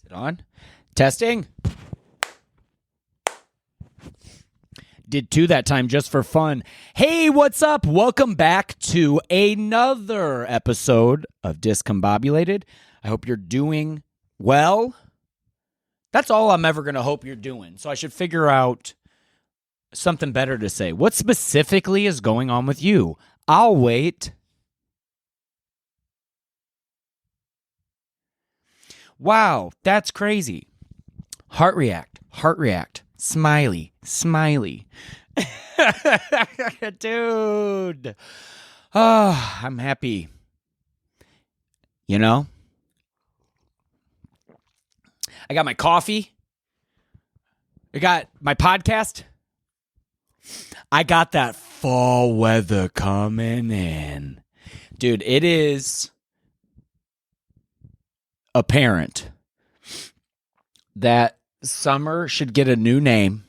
Is it on? Testing. Did two that time just for fun. Hey, what's up? Welcome back to another episode of Discombobulated. I hope you're doing well. That's all I'm ever going to hope you're doing. So I should figure out something better to say. What specifically is going on with you? I'll wait. Wow, that's crazy. Heart react, smiley. Dude. Oh, I'm happy. You know? I got my coffee. I got my podcast. I got that fall weather coming in. Dude, it is apparent that summer should get a new name.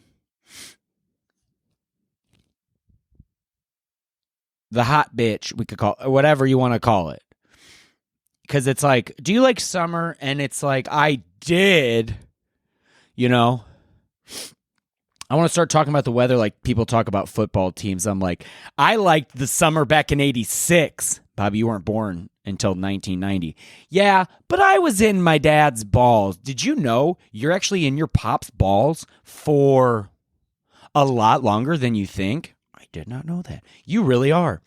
The hot bitch, we could call it, whatever you want to call it. Because it's like, do you like summer? And it's like, I did, you know. I want to start talking about the weather like people talk about football teams. I'm like, I liked the summer back in 86. Bobby, you weren't born until 1990. Yeah, but I was in my dad's balls. Did you know you're actually in your pop's balls for a lot longer than you think? I did not know that. You really are.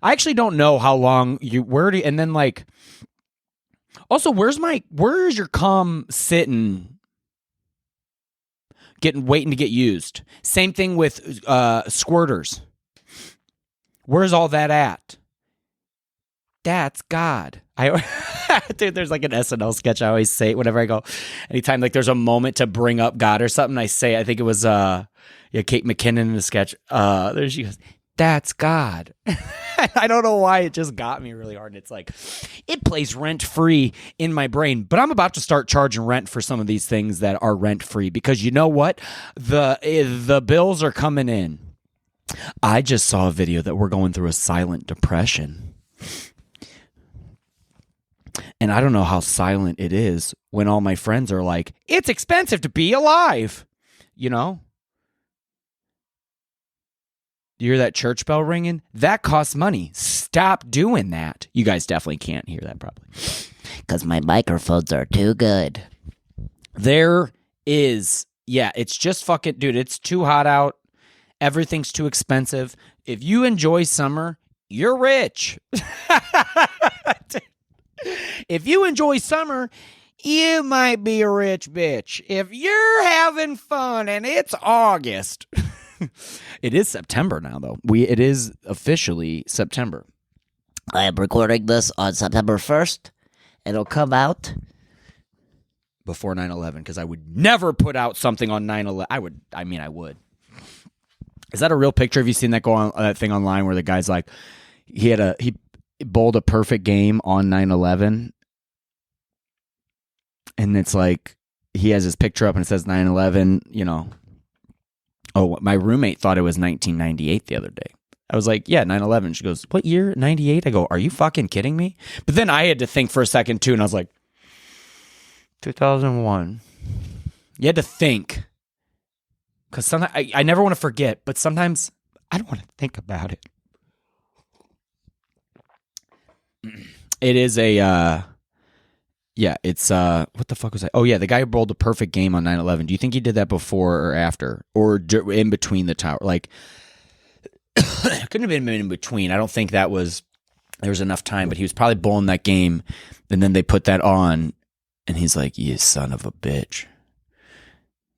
I actually don't know how long and then like, also, where's your cum sitting? Waiting to get used. Same thing with squirters. Where's all that at? That's God. Dude, there's like an SNL sketch. I always say it whenever I go. Anytime like there's a moment to bring up God or something, I say. I think it was Kate McKinnon in the sketch. There she goes. That's God. I don't know why it just got me really hard. It's like it plays rent free in my brain, but I'm about to start charging rent for some of these things that are rent free because you know what? The bills are coming in. I just saw a video that we're going through a silent depression. And I don't know how silent it is when all my friends are like, it's expensive to be alive. You know? You hear that church bell ringing? That costs money. Stop doing that. You guys definitely can't hear that probably. Because my microphones are too good. There is, yeah, it's just fucking, dude, it's too hot out. Everything's too expensive. If you enjoy summer, you're rich. If you enjoy summer, you might be a rich bitch. If you're having fun and it's August. It is September now, though. It is officially September. I am recording this on September 1st. It'll come out before 9/11, because I would never put out something on 9/11. I would. Is that a real picture? Have you seen that thing online where the guy's like, he bowled a perfect game on 9/11, and it's like he has his picture up and it says 9/11, you know. Oh, my roommate thought it was 1998 the other day. I was like, yeah, 9/11. She goes, what year? 98? I go, are you fucking kidding me? But then I had to think for a second too, and I was like, 2001. You had to think. Because sometimes I never want to forget, but sometimes I don't want to think about it. It is it's, what the fuck was I? Oh, yeah, the guy who bowled a perfect game on 9/11. Do you think he did that before or after? Or in between the tower? Like, it couldn't have been in between. I don't think there was enough time, but he was probably bowling that game, and then they put that on, and he's like, you son of a bitch.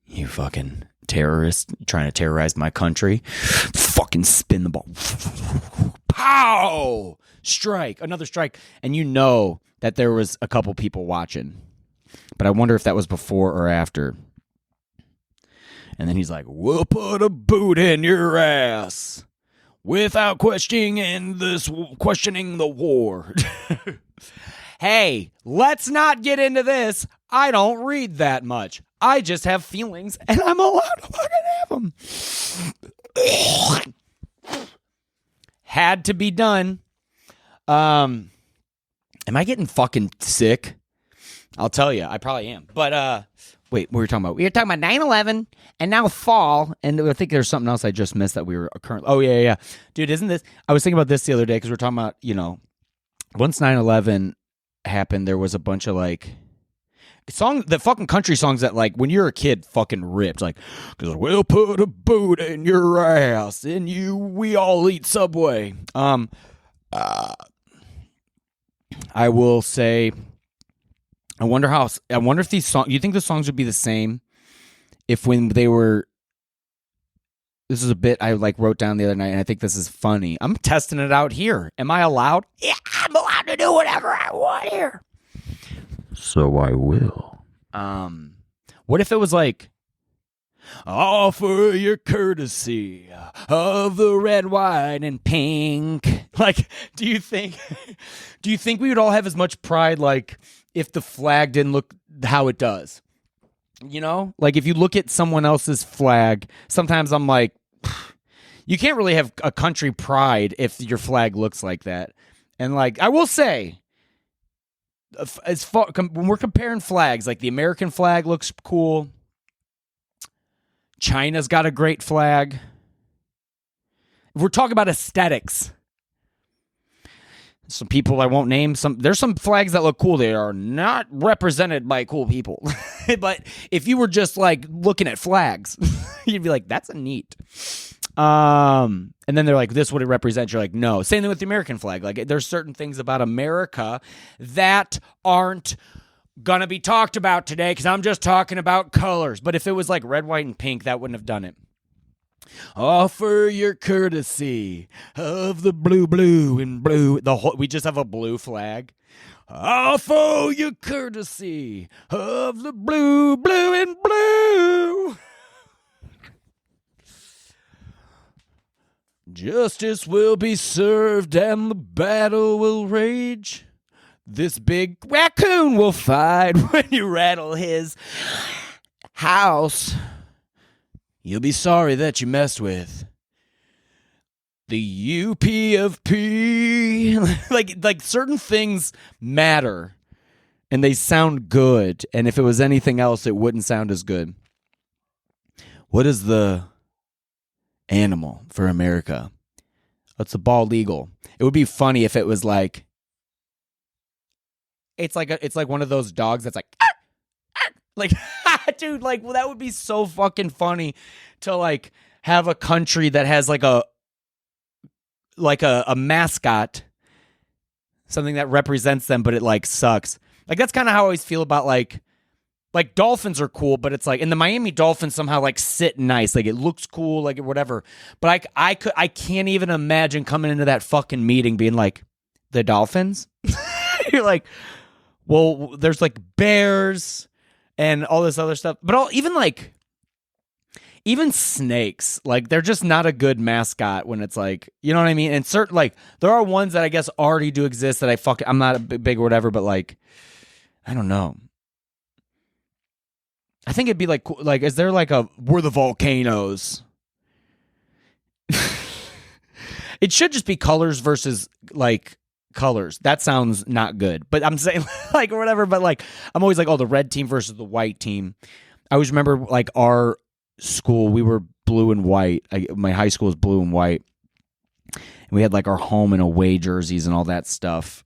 You fucking terrorist trying to terrorize my country. Fucking spin the ball. Pow! Strike. Another strike. And you know that there was a couple people watching. But I wonder if that was before or after. And then he's like, we'll put a boot in your ass without questioning the war. Hey, let's not get into this. I don't read that much. I just have feelings, and I'm allowed to fucking have them. Had to be done. Am I getting fucking sick? I'll tell you, I probably am. But wait, what were we talking about? We were talking about 9/11 and now fall, and I think there's something else I just missed that we were currently. Oh yeah, dude, isn't this? I was thinking about this the other day because we were talking about once 9/11 happened, there was a bunch of like the fucking country songs that like when you're a kid fucking ripped, like because we'll put a boot in your ass and we all eat Subway. I will say, I wonder if these songs, you think the songs would be the same if when they were, this is a bit I like wrote down the other night and I think this is funny. I'm testing it out here. Am I allowed? Yeah, I'm allowed to do whatever I want here. So I will. What if it was like, offer your courtesy of the red, white, and pink? Like, do you think we would all have as much pride, like, if the flag didn't look how it does? Like if you look at someone else's flag, sometimes I'm like, you can't really have a country pride if your flag looks like that. And like, I will say, as far when we're comparing flags, like the American flag looks cool. China's got a great flag. If we're talking about aesthetics, some people I won't name, there's some flags that look cool. They are not represented by cool people. But if you were just like looking at flags, you'd be like, that's a neat. And then they're like, this would it represent? You're like, no. Same thing with the American flag. Like there's certain things about America that aren't gonna be talked about today because I'm just talking about colors. But if it was like red, white, and pink, that wouldn't have done it. Offer your courtesy of the blue, blue, and blue. We just have a blue flag. Offer your courtesy of the blue, blue, and blue. Justice will be served and the battle will rage. This big raccoon will fight when you rattle his house. You'll be sorry that you messed with the UP of P. like certain things matter and they sound good. And if it was anything else, it wouldn't sound as good. What is the animal for America? It's a bald eagle. It would be funny if it was like, it's like one of those dogs that's like, like, dude, like, well, that would be so fucking funny to like have a country that has like a mascot, something that represents them, but it like sucks. Like that's kind of how I always feel about like dolphins are cool, but it's like, and the Miami Dolphins somehow like sit nice, like it looks cool, like whatever. But I can't even imagine coming into that fucking meeting being like, the Dolphins. You're like, well, there's like bears and all this other stuff, but even snakes, like they're just not a good mascot when it's like, you know what I mean? And certain like there are ones that I guess already do exist that I'm not a big or whatever, but like I don't know. I think it'd be like is there like we're the volcanoes? It should just be colors versus like colors. That sounds not good, but I'm saying like or whatever. But like I'm always like, oh, the red team versus the white team. I always remember like our school, we were blue and white. My high school was blue and white, and we had like our home and away jerseys and all that stuff.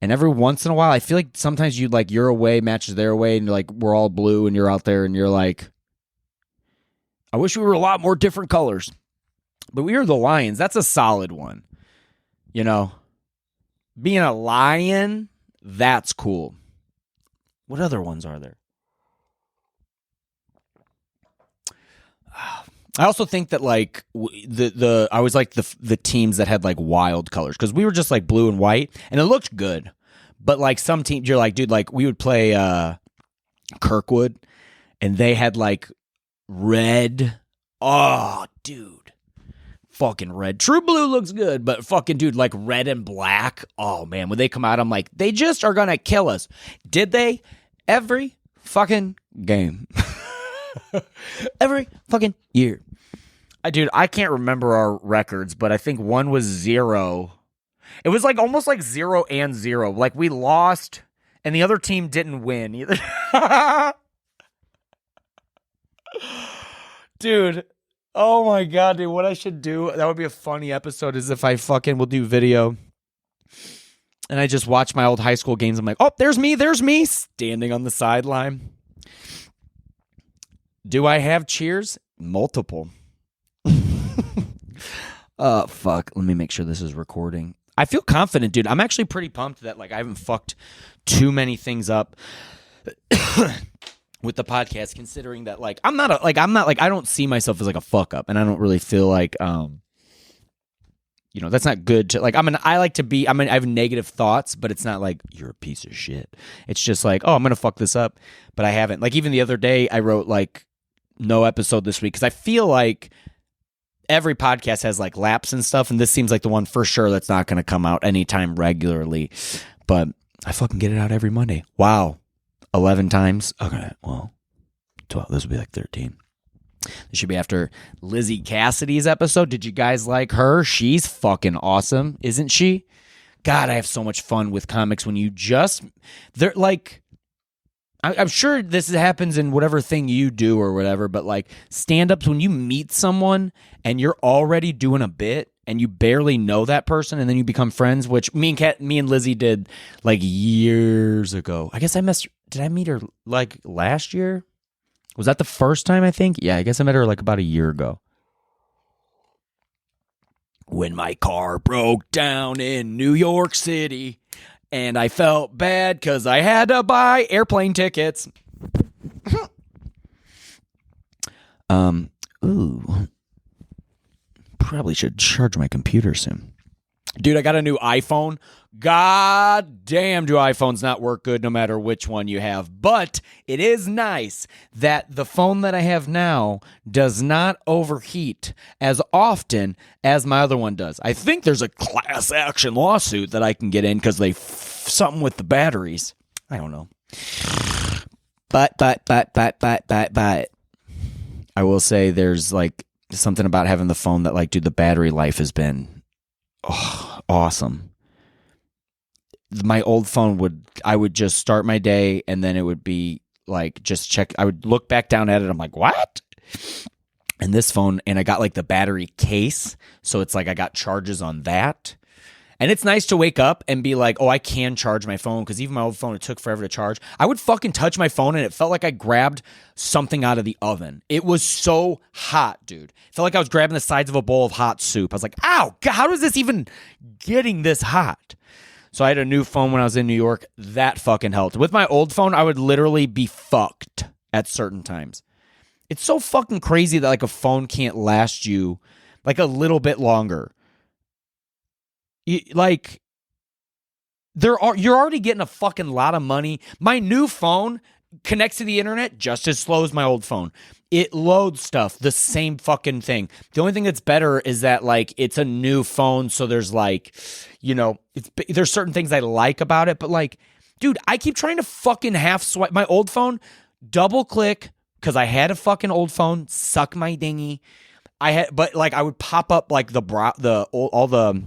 And every once in a while, I feel like sometimes you like your away matches their away, and you're like we're all blue, and you're out there, and you're like, I wish we were a lot more different colors. But we are the Lions. That's a solid one. You know, being a lion, that's cool. What other ones are there? I also think that like I was like the teams that had like wild colors because we were just like blue and white and it looked good, but like some teams you're like, dude, like we would play Kirkwood and they had like red. Oh, dude, fucking red. True blue looks good, but fucking dude, like red and black. Oh man, when they come out, I'm like, they just are gonna kill us. Did they? Every fucking game. Every fucking year. Dude, I can't remember our records, but I think one was 0. It was like almost like 0 and 0. Like we lost and the other team didn't win either. Dude, oh my God, dude, what I should do, that would be a funny episode, is if I fucking will do video and I just watch my old high school games. I'm like, oh, there's me, standing on the sideline. Do I have cheers? Multiple. Fuck. Let me make sure this is recording. I feel confident, dude. I'm actually pretty pumped that like I haven't fucked too many things up with the podcast, considering that like I don't see myself as like a fuck up, and I don't really feel like that's not good to like. I have negative thoughts, but it's not like you're a piece of shit. It's just like, oh, I'm gonna fuck this up, but I haven't. Like even the other day, I wrote like no episode this week because I feel like every podcast has like laps and stuff, and this seems like the one for sure that's not gonna come out anytime regularly. But I fucking get it out every Monday. Wow. 11 times. Okay, well, 12. This will be like 13. This should be after Lizzie Cassidy's episode. Did you guys like her? She's fucking awesome, isn't she? God, I have so much fun with comics when they're like, I'm sure this happens in whatever thing you do or whatever, but like stand-ups, when you meet someone and you're already doing a bit and you barely know that person and then you become friends, which me and Lizzie did like years ago. I guess did I meet her like last year? Was that the first time, I think? Yeah, I guess I met her like about a year ago. When my car broke down in New York City and I felt bad because I had to buy airplane tickets. Probably should charge my computer soon. Dude, I got a new iPhone. God damn, do iPhones not work good no matter which one you have. But it is nice that the phone that I have now does not overheat as often as my other one does. I think there's a class action lawsuit that I can get in because something with the batteries. I don't know. But I will say there's like something about having the phone that like, dude, the battery life has been awesome. My old phone I would just start my day and then it would be like, just check. I would look back down at it. I'm like, what? And this phone, and I got like the battery case. So it's like I got charges on that. And it's nice to wake up and be like, oh, I can charge my phone. Because even my old phone, it took forever to charge. I would fucking touch my phone and it felt like I grabbed something out of the oven. It was so hot, dude. It felt like I was grabbing the sides of a bowl of hot soup. I was like, ow, God, how is this even getting this hot? So I had a new phone when I was in New York. That fucking helped. With my old phone, I would literally be fucked at certain times. It's so fucking crazy that like a phone can't last you like a little bit longer. Like, you're already getting a fucking lot of money. My new phone connects to the internet just as slow as my old phone. It loads stuff, the same fucking thing. The only thing that's better is that like it's a new phone, so there's like, there's certain things I like about it, but like, dude, I keep trying to fucking half swipe my old phone, double click because I had a fucking old phone, suck my dingy. But like I would pop up like all the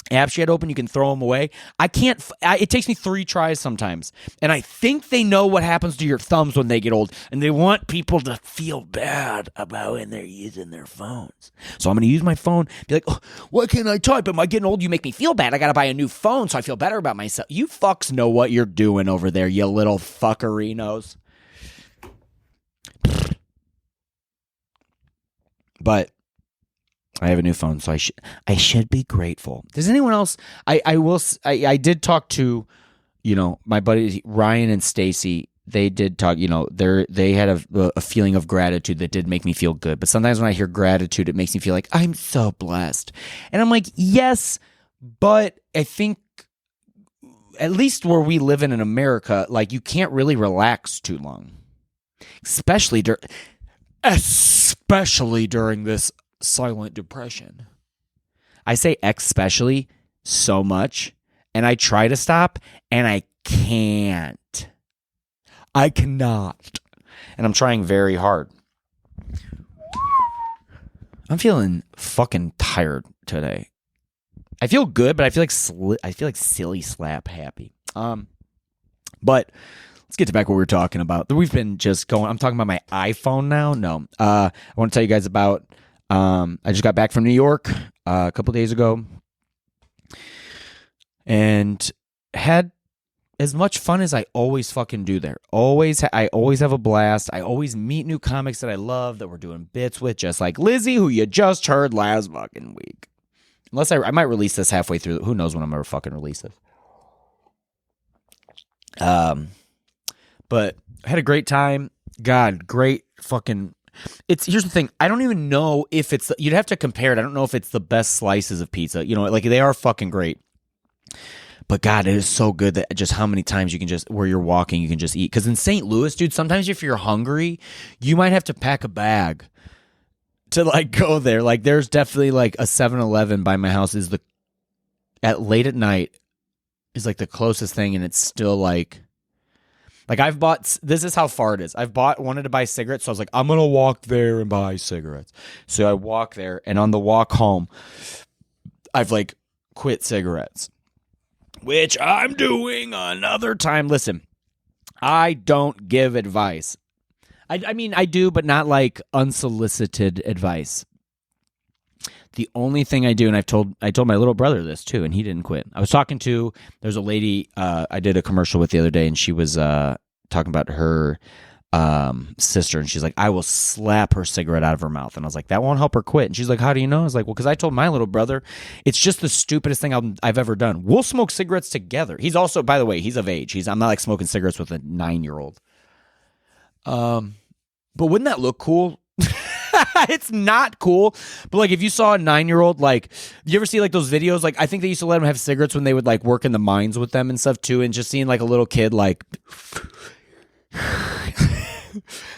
apps you had open, you can throw them away. I can't. It takes me 3 tries sometimes, and I think they know what happens to your thumbs when they get old, and they want people to feel bad about when they're using their phones. So I'm going to use my phone. Be like, oh, why can't I type? Am I getting old? You make me feel bad. I got to buy a new phone so I feel better about myself. You fucks know what you're doing over there, you little fuckerinos. But I have a new phone, so I should be grateful. Does anyone else? I did talk to, my buddies Ryan and Stacy. They did talk. They had a feeling of gratitude that did make me feel good. But sometimes when I hear gratitude, it makes me feel like I'm so blessed. And I'm like, yes, but I think at least where we live in America, like you can't really relax too long, especially during this silent depression. I say especially so much, and I try to stop, and I can't. I cannot. And I'm trying very hard. I'm feeling fucking tired today. I feel good, but I feel like silly slap happy. But let's get to back what we were talking about. We've been just going. I'm talking about my iPhone now. No, I want to tell you guys about. I just got back from New York a couple days ago, and had as much fun as I always fucking do there. I always have a blast. I always meet new comics that I love that we're doing bits with, just like Lizzie, who you just heard last fucking week. Unless I might release this halfway through. Who knows when I'm ever fucking release this. But I had a great time. God, great fucking. Here's the thing. I don't even know if it's. You'd have to compare it. I don't know if it's the best slices of pizza. You know, like they are fucking great. But God, it is so good that just how many times you can just, where you're walking, you can just eat. Because in St. Louis, dude, sometimes if you're hungry, you might have to pack a bag to like go there. Like there's definitely like a 7-Eleven by my house at late at night is like the closest thing, and it's still like I've bought, this is how far it is. Wanted to buy cigarettes, so I was like, I'm going to walk there and buy cigarettes. So I walk there, and on the walk home, I've like quit cigarettes, which I'm doing another time. Listen, I don't give advice. I mean, I do, but not like unsolicited advice. The only thing I do, and I told my little brother this too, and he didn't quit. I was talking to, there's a lady I did a commercial with the other day, and she was talking about her sister, and she's like, I will slap her cigarette out of her mouth. And I was like, that won't help her quit. And she's like, how do you know? I was like, well, because I told my little brother, it's just the stupidest thing I've ever done. We'll smoke cigarettes together. He's also, by the way, he's of age. I'm not like smoking cigarettes with a 9-year-old. But wouldn't that look cool? It's not cool, but like if you saw a 9-year-old, like you ever see like those videos, like I think they used to let them have cigarettes when they would like work in the mines with them and stuff too, and just seeing like a little kid like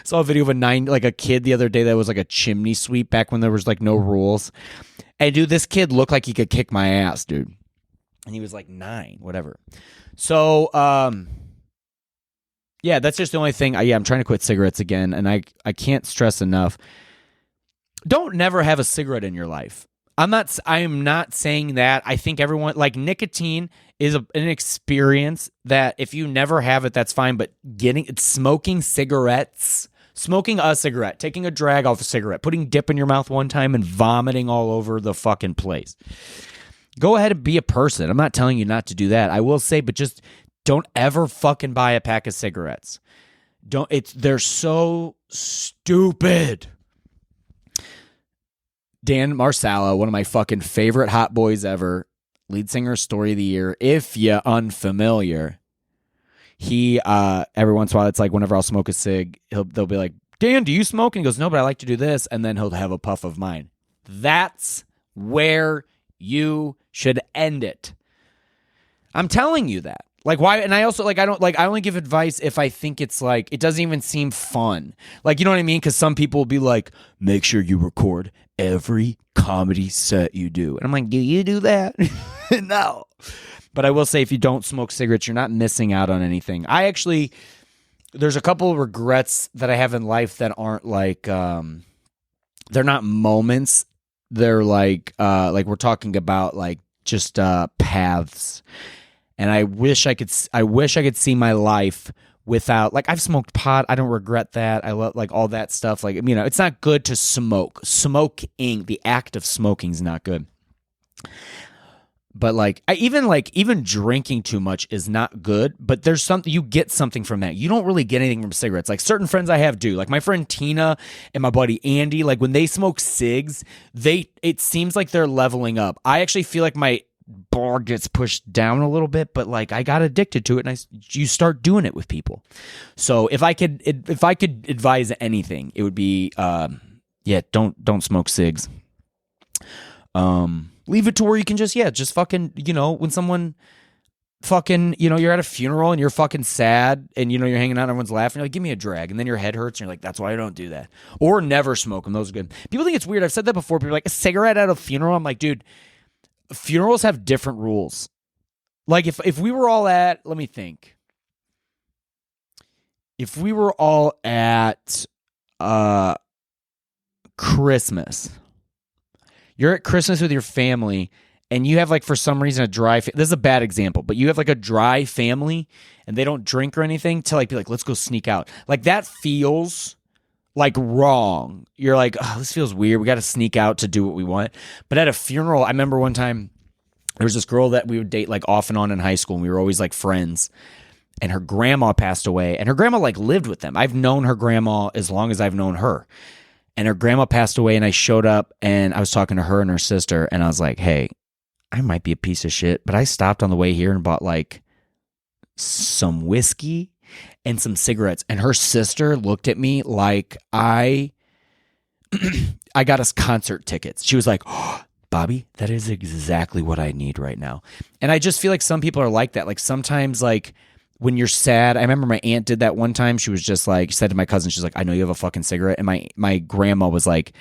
saw a video of a kid the other day that was like a chimney sweep back when there was like no rules, and dude, this kid looked like he could kick my ass, dude, and he was like 9, whatever. So yeah, that's just the only thing. I'm trying to quit cigarettes again, and I can't stress enough. Don't never have a cigarette in your life. I am not saying that. I think everyone, like, nicotine is an experience that if you never have it, that's fine. But smoking a cigarette, taking a drag off a cigarette, putting dip in your mouth one time and vomiting all over the fucking place. Go ahead and be a person. I'm not telling you not to do that. I will say, but just don't ever fucking buy a pack of cigarettes. They're so stupid. Dan Marsala, one of my fucking favorite hot boys ever, lead singer, Story of the Year. If you're unfamiliar, he every once in a while, it's like whenever I'll smoke a cig, they'll be like, Dan, do you smoke? And he goes, no, but I like to do this, and then he'll have a puff of mine. That's where you should end it. I'm telling you that. Like, why? And I also, like, I only give advice if I think it's like, it doesn't even seem fun. Like, you know what I mean? Because some people will be like, make sure you record every comedy set you do. And I'm like, do you do that? No. But I will say, if you don't smoke cigarettes, you're not missing out on anything. There's a couple of regrets that I have in life that aren't like, they're not moments. They're like we're talking about like just paths. And I wish I could see my life without, like, I've smoked pot. I don't regret that. I love like all that stuff. Like, you know, it's not good to smoke. Smoking, the act of smoking is not good. But like, even drinking too much is not good. But there's something, you get something from that. You don't really get anything from cigarettes. Like certain friends I have do. Like my friend Tina and my buddy Andy. Like when they smoke cigs, it seems like they're leveling up. I actually feel like my bar gets pushed down a little bit, but like I got addicted to it, and you start doing it with people. So if I could advise anything, it would be don't smoke cigs. Leave it to where you can just fucking, you know, when someone fucking, you know, you're at a funeral and you're fucking sad and, you know, you're hanging out and everyone's laughing, you're like, give me a drag, and then your head hurts and you're like, that's why I don't do that. Or never smoke them. Those are good. People think it's weird. I've said that before. People are like, a cigarette at a funeral? I'm like, dude, funerals have different rules. Like if we were all at, let me think. If we were all at Christmas, you're at Christmas with your family, and you have like for some reason a dry this is a bad example, but you have like a dry family and they don't drink or anything, to like be like, let's go sneak out. Like that feels like wrong. You're like, oh, this feels weird. We got to sneak out to do what we want. But at a funeral, I remember one time there was this girl that we would date like off and on in high school, and we were always like friends. And her grandma passed away, and her grandma like lived with them. I've known her grandma as long as I've known her. And her grandma passed away, and I showed up and I was talking to her and her sister, and I was like, hey, I might be a piece of shit, but I stopped on the way here and bought like some whiskey and some cigarettes. And her sister looked at me like I got us concert tickets. She was like, oh, Bobby, that is exactly what I need right now. And I just feel like some people are like that. Like sometimes like when you're sad, I remember my aunt did that one time. She was just like, said to my cousin, she's like, I know you have a fucking cigarette. And my grandma was like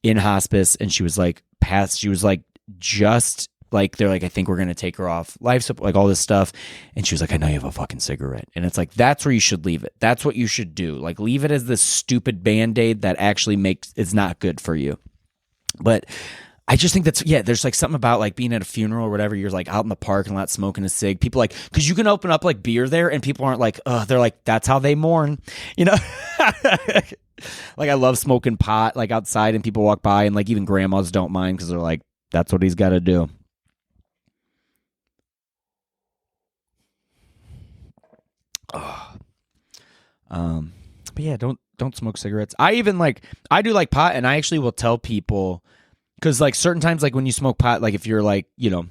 in hospice, and she was like passed. She was like, just like, they're like, I think we're going to take her off life support, like all this stuff. And she was like, I know you have a fucking cigarette. And it's like, that's where you should leave it. That's what you should do. Like leave it as this stupid Band-Aid that actually is not good for you. But I just think that's, yeah, there's like something about like being at a funeral or whatever. You're like out in the parking lot smoking a cig. People like, because you can open up like beer there and people aren't like, they're like, that's how they mourn, you know? Like I love smoking pot like outside, and people walk by, and like even grandmas don't mind because they're like, that's what he's got to do. But yeah, don't smoke cigarettes. I even like, I do like pot, and I actually will tell people, because like certain times, like when you smoke pot, like if you're like, you know,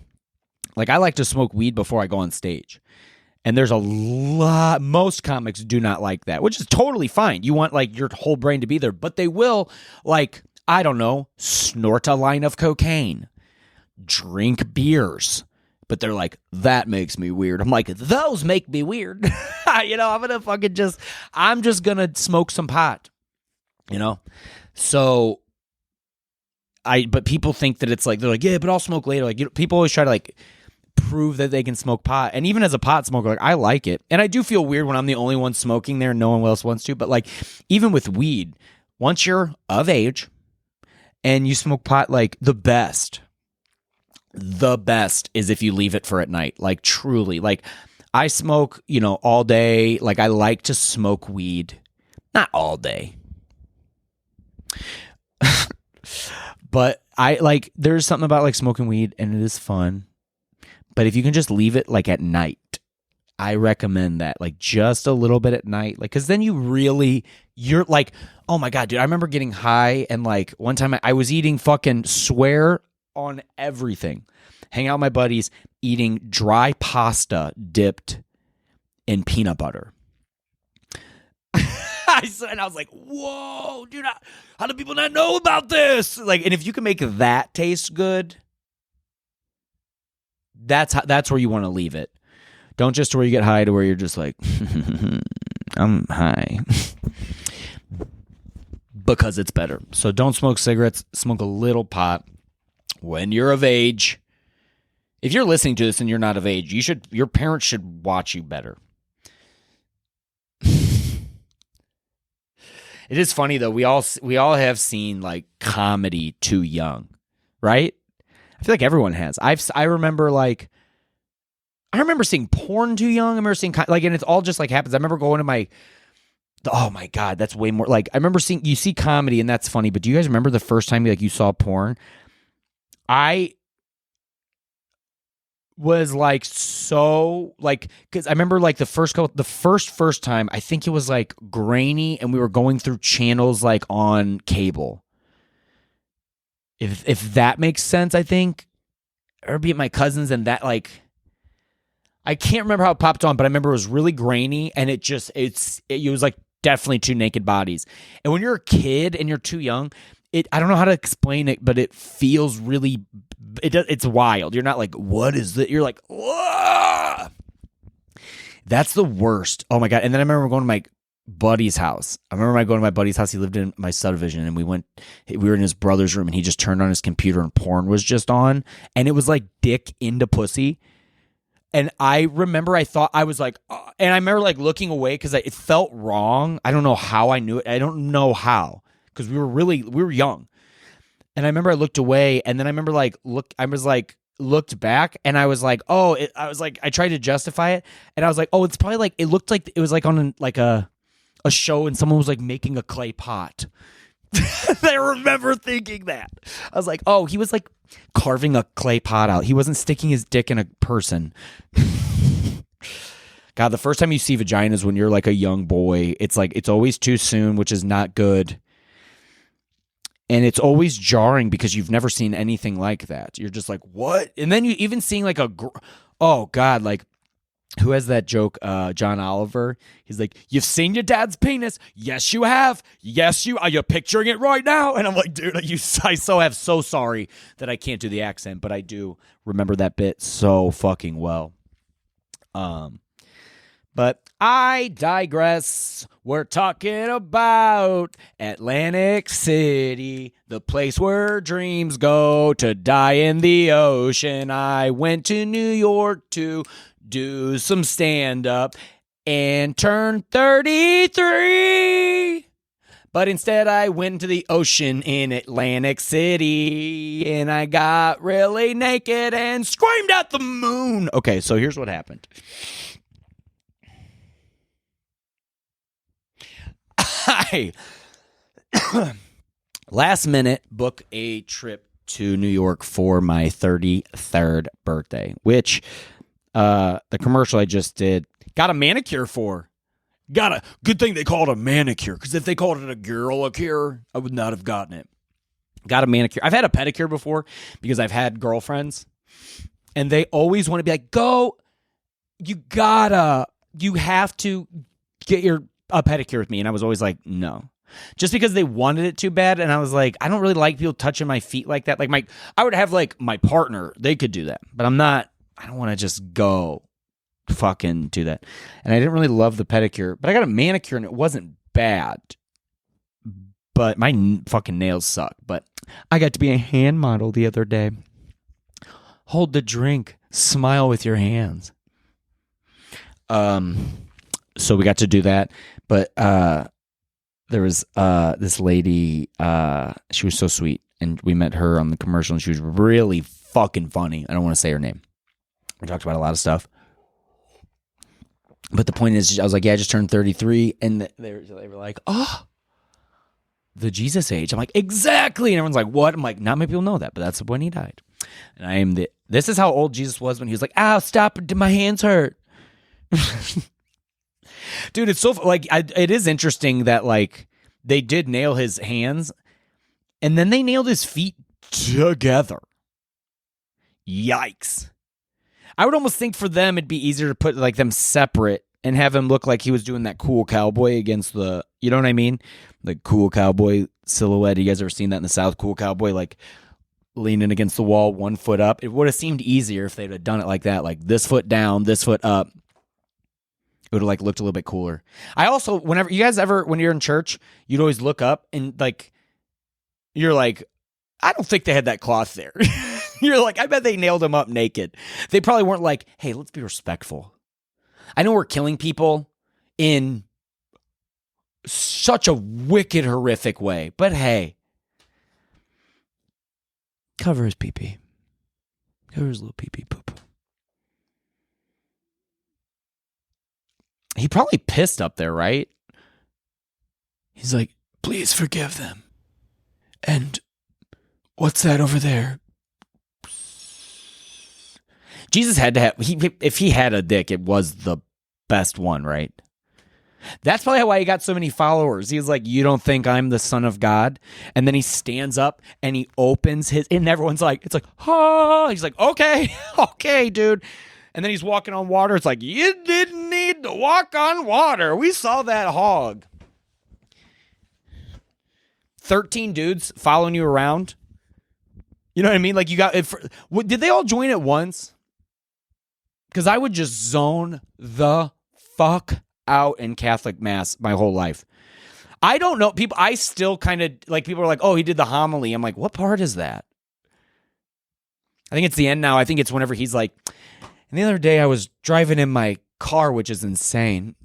like I like to smoke weed before I go on stage. And there's a lot, most comics do not like that, which is totally fine. You want like your whole brain to be there, but they will like, I don't know, snort a line of cocaine, drink beers. But they're like, that makes me weird. I'm like, those make me weird. You know, I'm just going to smoke some pot, you know? So but people think that it's like, they're like, yeah, but I'll smoke later. Like, you know, people always try to like prove that they can smoke pot. And even as a pot smoker, like I like it. And I do feel weird when I'm the only one smoking there and no one else wants to. But like, even with weed, once you're of age and you smoke pot, like the best is if you leave it for at night. Like truly, like I smoke, you know, all day. Like I like to smoke weed, not all day. But I like, there's something about like smoking weed, and it is fun. But if you can just leave it like at night, I recommend that, like just a little bit at night. Like, cause then you're like, oh my God, dude, I remember getting high, and like one time I was eating fucking swear on everything. Hang out with my buddies, eating dry pasta dipped in peanut butter. And I was like, whoa, dude, how do people not know about this? Like, and if you can make that taste good, that's where you want to leave it. Don't just where you get high to where you're just like, I'm high. Because it's better. So don't smoke cigarettes, smoke a little pot when you're of age. If you're listening to this and you're not of age, your parents should watch you better. It is funny though. We all have seen like comedy too young, right? I feel like everyone has. I remember seeing porn too young. I remember seeing like, and it's all just like happens. I remember going to oh my God, that's way more. Like I remember you see comedy and that's funny, but do you guys remember the first time like you saw porn? I was like, so like, because I remember like the first time, I think it was like grainy, and we were going through channels like on cable. If that makes sense, I think, or be at my cousin's, and that like, I can't remember how it popped on, but I remember it was really grainy, and it was like definitely two naked bodies. And when you're a kid and you're too young, I don't know how to explain it, but it feels really, it's wild. You're not like, what is that? You're like, whoa! That's the worst. Oh my God. And then I remember going to my buddy's house. He lived in my subdivision, and we were in his brother's room, and he just turned on his computer and porn was just on, and it was like dick into pussy. And I remember I was like, and I remember like looking away because it felt wrong. I don't know how I knew it. I don't know how, because we were young. And I remember I looked away, and then I remember I was like, looked back and I was like, I tried to justify it, and I was like, oh, it's probably like, it looked like it was like on a show and someone was like making a clay pot. I remember thinking that. I was like, oh, he was like carving a clay pot out. He wasn't sticking his dick in a person. God, the first time you see vaginas when you're like a young boy, it's like, it's always too soon, which is not good. And it's always jarring because you've never seen anything like that. You're just like, what? And then you even seeing like oh God, like, who has that joke? John Oliver. He's like, you've seen your dad's penis? Yes, you have. Yes, you are. You picturing it right now? And I'm like, dude, so sorry that I can't do the accent, but I do remember that bit so fucking well. But I digress. We're talking about Atlantic City, the place where dreams go to die in the ocean. I went to New York to do some stand-up and turn 33. But instead I went to the ocean in Atlantic City and I got really naked and screamed at the moon. Okay, so here's what happened. I last minute book a trip to New York for my 33rd birthday, which the commercial I just did got a manicure for. Good thing they called it a manicure, because if they called it a girl-a-cure, I would not have gotten it. Got a manicure. I've had a pedicure before because I've had girlfriends, and they always want to be like, go, you have to get a pedicure with me. And I was always like, no. Just because they wanted it too bad, and I was like, I don't really like people touching my feet like that. Like I would have like my partner, they could do that, but I don't want to just go fucking do that. And I didn't really love the pedicure, but I got a manicure and it wasn't bad. But my fucking nails suck. But I got to be a hand model the other day. Hold the drink, smile with your hands. So we got to do that. But there was this lady, she was so sweet, and we met her on the commercial, and she was really fucking funny. I don't want to say her name. We talked about a lot of stuff. But the point is, I was like, yeah, I just turned 33. And they were like, oh, the Jesus age. I'm like, exactly. And everyone's like, what? I'm like, not many people know that, but that's when he died. And this is how old Jesus was when he was like, ow, stop, my hands hurt. Dude, it's so, like, it is interesting that, like, they did nail his hands, and then they nailed his feet together. Yikes. I would almost think for them it'd be easier to put like them separate and have him look like he was doing that cool cowboy against the, you know what I mean? The cool cowboy silhouette. You guys ever seen that in the South? Cool cowboy, like leaning against the wall, 1 foot up. It would have seemed easier if they'd have done it like that, like this foot down, this foot up. It would have like looked a little bit cooler. I also, whenever you guys ever, when you're in church, you'd always look up and like, you're like, I don't think they had that cloth there. You're like, I bet they nailed him up naked. They probably weren't like, hey, let's be respectful. I know we're killing people in such a wicked, horrific way, but hey, cover his pee-pee. Cover his little pee-pee poop. He probably pissed up there, right? He's like, please forgive them. And what's that over there? Jesus had to have, if he had a dick, it was the best one, right? That's probably why he got so many followers. He was like, you don't think I'm the son of God? And then he stands up and he opens his, and everyone's like, it's like, oh, he's like, okay, okay, dude. And then he's walking on water. It's like, you didn't need to walk on water. We saw that hog. 13 dudes following you around. You know what I mean? Like, you got, did they all join at once? Because I would just zone the fuck out in Catholic Mass my whole life. I don't know. I still kind of, like, people are like, oh, he did the homily. I'm like, what part is that? I think it's the end now. I think it's whenever he's like, and the other day I was driving in my car, which is insane.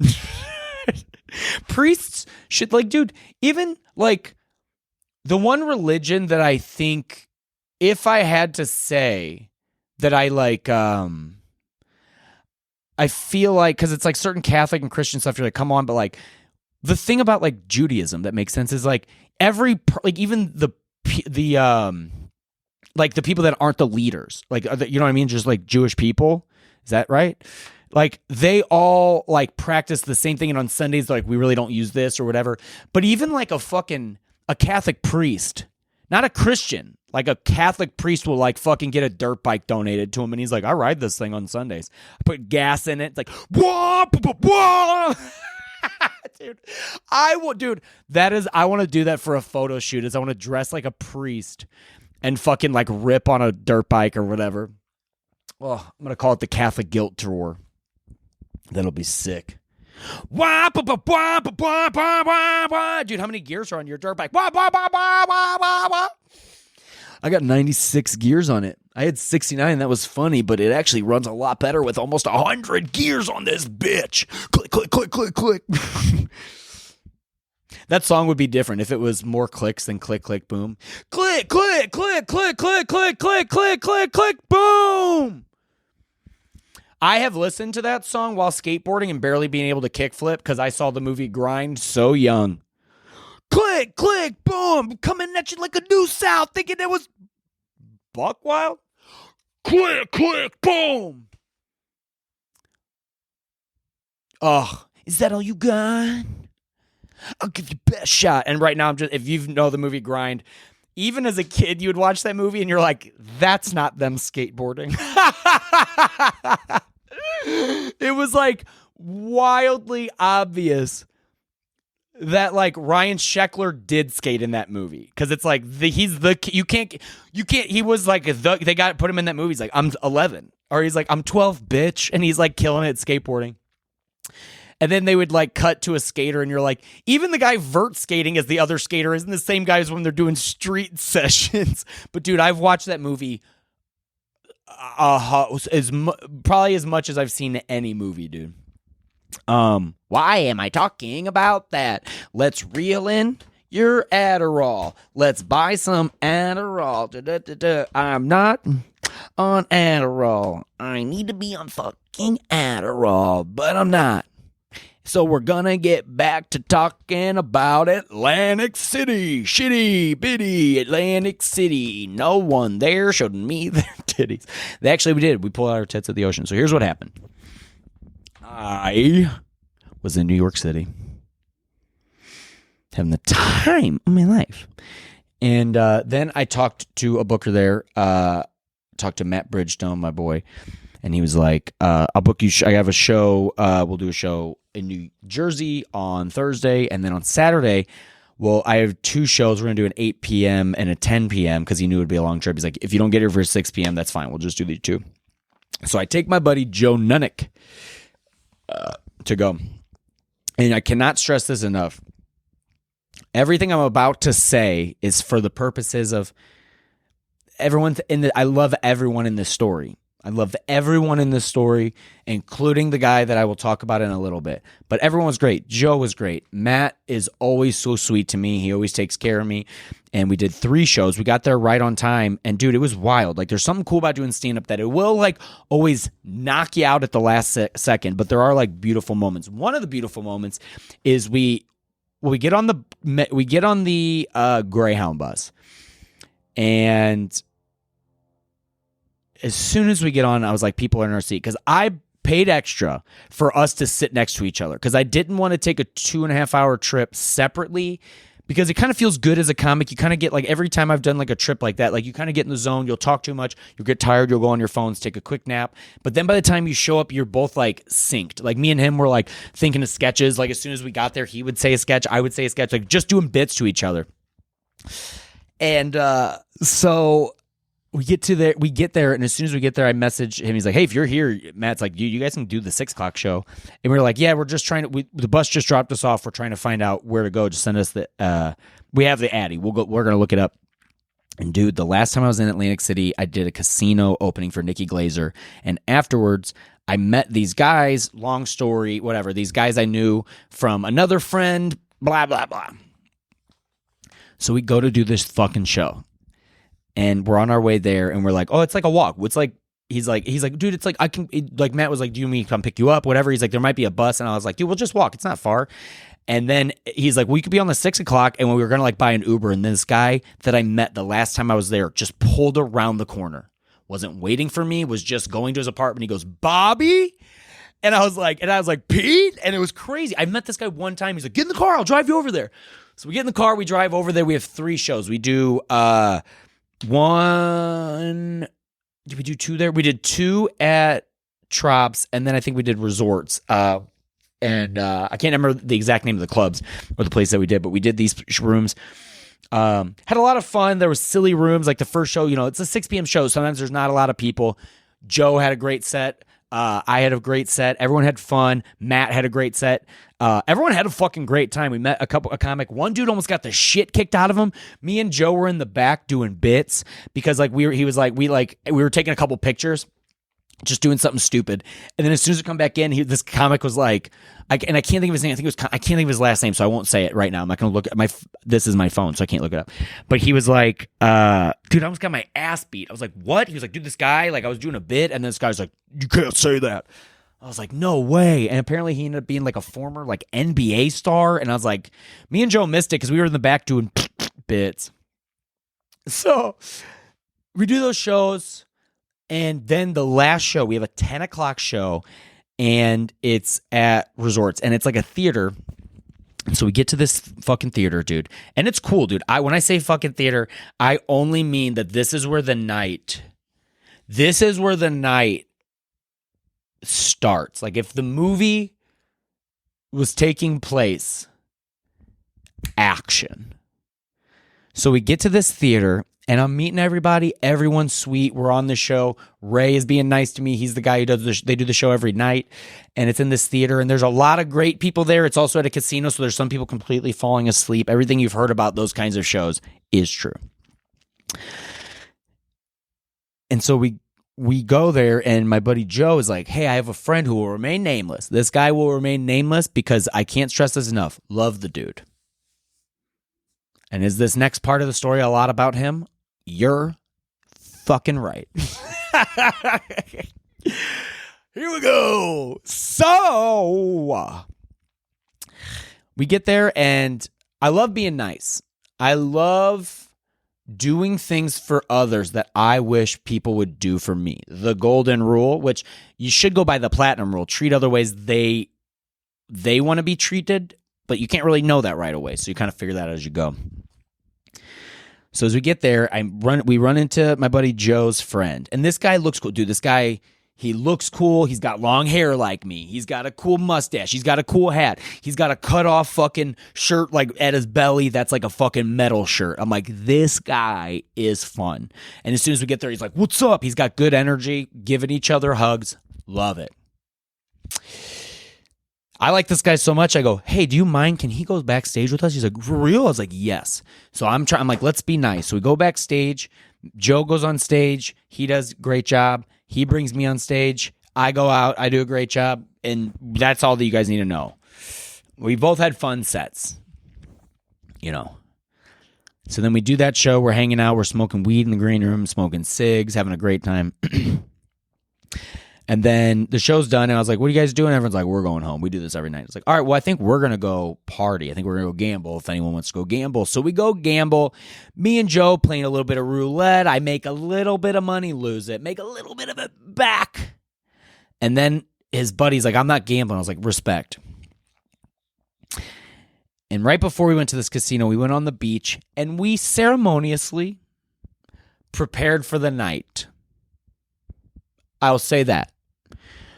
Priests should, like, dude, even, like, the one religion that I think, if I had to say that I like. I feel like, because it's like certain Catholic and Christian stuff, you're like, come on, but like the thing about like Judaism that makes sense is like even the like the people that aren't the leaders, like, you know what I mean, just like Jewish people, is that right? Like they all like practice the same thing, and on Sundays they're like, we really don't use this or whatever. But even like a Catholic priest, not a Christian, like a Catholic priest will like fucking get a dirt bike donated to him, and he's like, I ride this thing on Sundays. I put gas in it. It's like, whoa, whoa. Dude, I want to do that for a photo shoot. Is I want to dress like a priest and fucking like rip on a dirt bike or whatever. Oh, I'm going to call it the Catholic guilt tour. That'll be sick. Dude, how many gears are on your dirt bike? I got 96 gears on it. I had 69, and that was funny, but it actually runs a lot better with almost 100 gears on this bitch. Click, click, click, click, click. That song would be different if it was more clicks than click, click, boom. Click, click, click, click, click, click, click, click, click, click, boom. I have listened to that song while skateboarding and barely being able to kickflip because I saw the movie Grind so young. Click, click, boom, coming at you like a new South, thinking it was buck wild. Click, click, boom. Oh, is that all you got? I'll give you best shot. And right now, if you know the movie Grind, even as a kid, you would watch that movie and you're like, that's not them skateboarding. It was like wildly obvious that like Ryan Sheckler did skate in that movie, because it's like you can't he was like they put him in that movie. He's like, I'm 11, or he's like, I'm 12, bitch, and he's like killing it at skateboarding. And then they would like cut to a skater, and you're like, even the guy vert skating as the other skater isn't the same guy as when they're doing street sessions. But dude, I've watched that movie probably as much as I've seen any movie, dude. Why am I talking about that? Let's reel in your Adderall. Let's buy some Adderall. I'm not on Adderall. I need to be on fucking Adderall, but I'm not. So we're gonna get back to talking about Atlantic City. Shitty, bitty Atlantic City. No one there showed me their titties. Actually, we did. We pulled out our tits at the ocean. So here's what happened. I was in New York City, having the time of my life. And then I talked to a booker there, talked to Matt Bridgestone, my boy. And he was like, I'll book you. I have a show. We'll do a show in New Jersey on Thursday. And then on Saturday, well, I have two shows. We're going to do an 8 p.m. and a 10 p.m. because he knew it would be a long trip. He's like, if you don't get here for 6 p.m., that's fine. We'll just do the two. So I take my buddy Joe Nunnick to go. And I cannot stress this enough. Everything I'm about to say is for the purposes of everyone. I love everyone in this story. I love everyone in this story, including the guy that I will talk about in a little bit. But everyone was great. Joe was great. Matt is always so sweet to me. He always takes care of me. And we did 3 shows. We got there right on time. And dude, it was wild. Like, there's something cool about doing stand-up that it will like always knock you out at the last second. But there are like beautiful moments. One of the beautiful moments is we get on the Greyhound bus, and as soon as we get on, I was like, people are in our seat, because I paid extra for us to sit next to each other, because I didn't want to take a 2.5-hour trip separately, because it kind of feels good as a comic. You kind of get like, every time I've done like a trip like that, like you kind of get in the zone, you'll talk too much, you'll get tired, you'll go on your phones, take a quick nap. But then by the time you show up, you're both like synced. Like me and him were like thinking of sketches. Like as soon as we got there, he would say a sketch, I would say a sketch, like just doing bits to each other. And so we get there, and as soon as we get there, I message him. He's like, hey, if you're here, Matt's like, you guys can do the 6 o'clock show. And we were like, yeah, we're just trying to, the bus just dropped us off. We're trying to find out where to go. Just send us we have the Addy. We're going to look it up. And dude, the last time I was in Atlantic City, I did a casino opening for Nikki Glazer. And afterwards, I met these guys, long story, whatever, these guys I knew from another friend, blah, blah, blah. So we go to do this fucking show. And we're on our way there, and we're like, oh, it's like a walk. It's like he's like, dude, it's like, I can, like, Matt was like, do you mean come pick you up? Whatever. He's like, there might be a bus. And I was like, dude, we'll just walk. It's not far. And then he's like, we could be on the 6 o'clock. And we were going to like buy an Uber. And this guy that I met the last time I was there just pulled around the corner, wasn't waiting for me, was just going to his apartment. He goes, Bobby? And I was like, Pete? And it was crazy. I met this guy one time. He's like, get in the car. I'll drive you over there. So we get in the car. We drive over there. We have 3 shows. We do one. Did we do 2 there? We did 2 at Trops, and then I think we did Resorts. And I can't remember the exact name of the clubs or the place that we did, but we did these rooms. Had a lot of fun. There was silly rooms. Like the first show, it's a 6 p.m. show. Sometimes there's not a lot of people. Joe had a great set. I had a great set. Everyone had fun. Matt had a great set. Everyone had a fucking great time. We met a comic. One dude almost got the shit kicked out of him. Me and Joe were in the back doing bits because we were taking a couple pictures, just doing something stupid. And then as soon as we come back in, this comic was like, I can't think of his name. I can't think of his last name, so I won't say it right now. I'm not going to look at this is my phone, so I can't look it up. But he was like, dude, I almost got my ass beat. I was like, what? He was like, dude, this guy, like I was doing a bit, and this guy's like, you can't say that. I was like, no way. And apparently he ended up being like a former like NBA star. And I was like, me and Joe missed it because we were in the back doing bits. So we do those shows. And then the last show, we have a 10 o'clock show, and it's at Resorts, and it's like a theater. And so we get to this fucking theater, dude, and it's cool, dude. When I say fucking theater, I only mean that this is where the night starts. Like if the movie was taking place, action. So we get to this theater, and I'm meeting everybody. Everyone's sweet. We're on the show. Ray is being nice to me. He's the guy who they do the show every night. And it's in this theater. And there's a lot of great people there. It's also at a casino. So there's some people completely falling asleep. Everything you've heard about those kinds of shows is true. And so we go there, and my buddy Joe is like, hey, I have a friend who will remain nameless. This guy will remain nameless because I can't stress this enough. Love the dude. And is this next part of the story a lot about him? You're fucking right. Here we go. So we get there, and I love being nice. I love doing things for others that I wish people would do for me. The golden rule, which you should go by the platinum rule. Treat other ways they want to be treated, but you can't really know that right away. So you kind of figure that out as you go. So as we get there, we run into my buddy Joe's friend. And this guy looks cool. Dude, this guy, he looks cool. He's got long hair like me. He's got a cool mustache. He's got a cool hat. He's got a cut-off fucking shirt like at his belly that's like a fucking metal shirt. I'm like, this guy is fun. And as soon as we get there, he's like, what's up? He's got good energy, giving each other hugs. Love it. I like this guy so much. I go, hey, do you mind? Can he go backstage with us? He's like, for real? I was like, yes. So I'm like, let's be nice. So we go backstage. Joe goes on stage. He does a great job. He brings me on stage. I go out. I do a great job. And that's all that you guys need to know. We both had fun sets, So then we do that show. We're hanging out. We're smoking weed in the green room, smoking cigs, having a great time. And then the show's done, and I was like, what are you guys doing? Everyone's like, we're going home. We do this every night. It's like, all right, well, I think we're going to go party. I think we're going to go gamble if anyone wants to go gamble. So we go gamble. Me and Joe playing a little bit of roulette. I make a little bit of money, lose it, make a little bit of it back. And then his buddy's like, I'm not gambling. I was like, respect. And right before we went to this casino, we went on the beach, and we ceremoniously prepared for the night. I'll say that.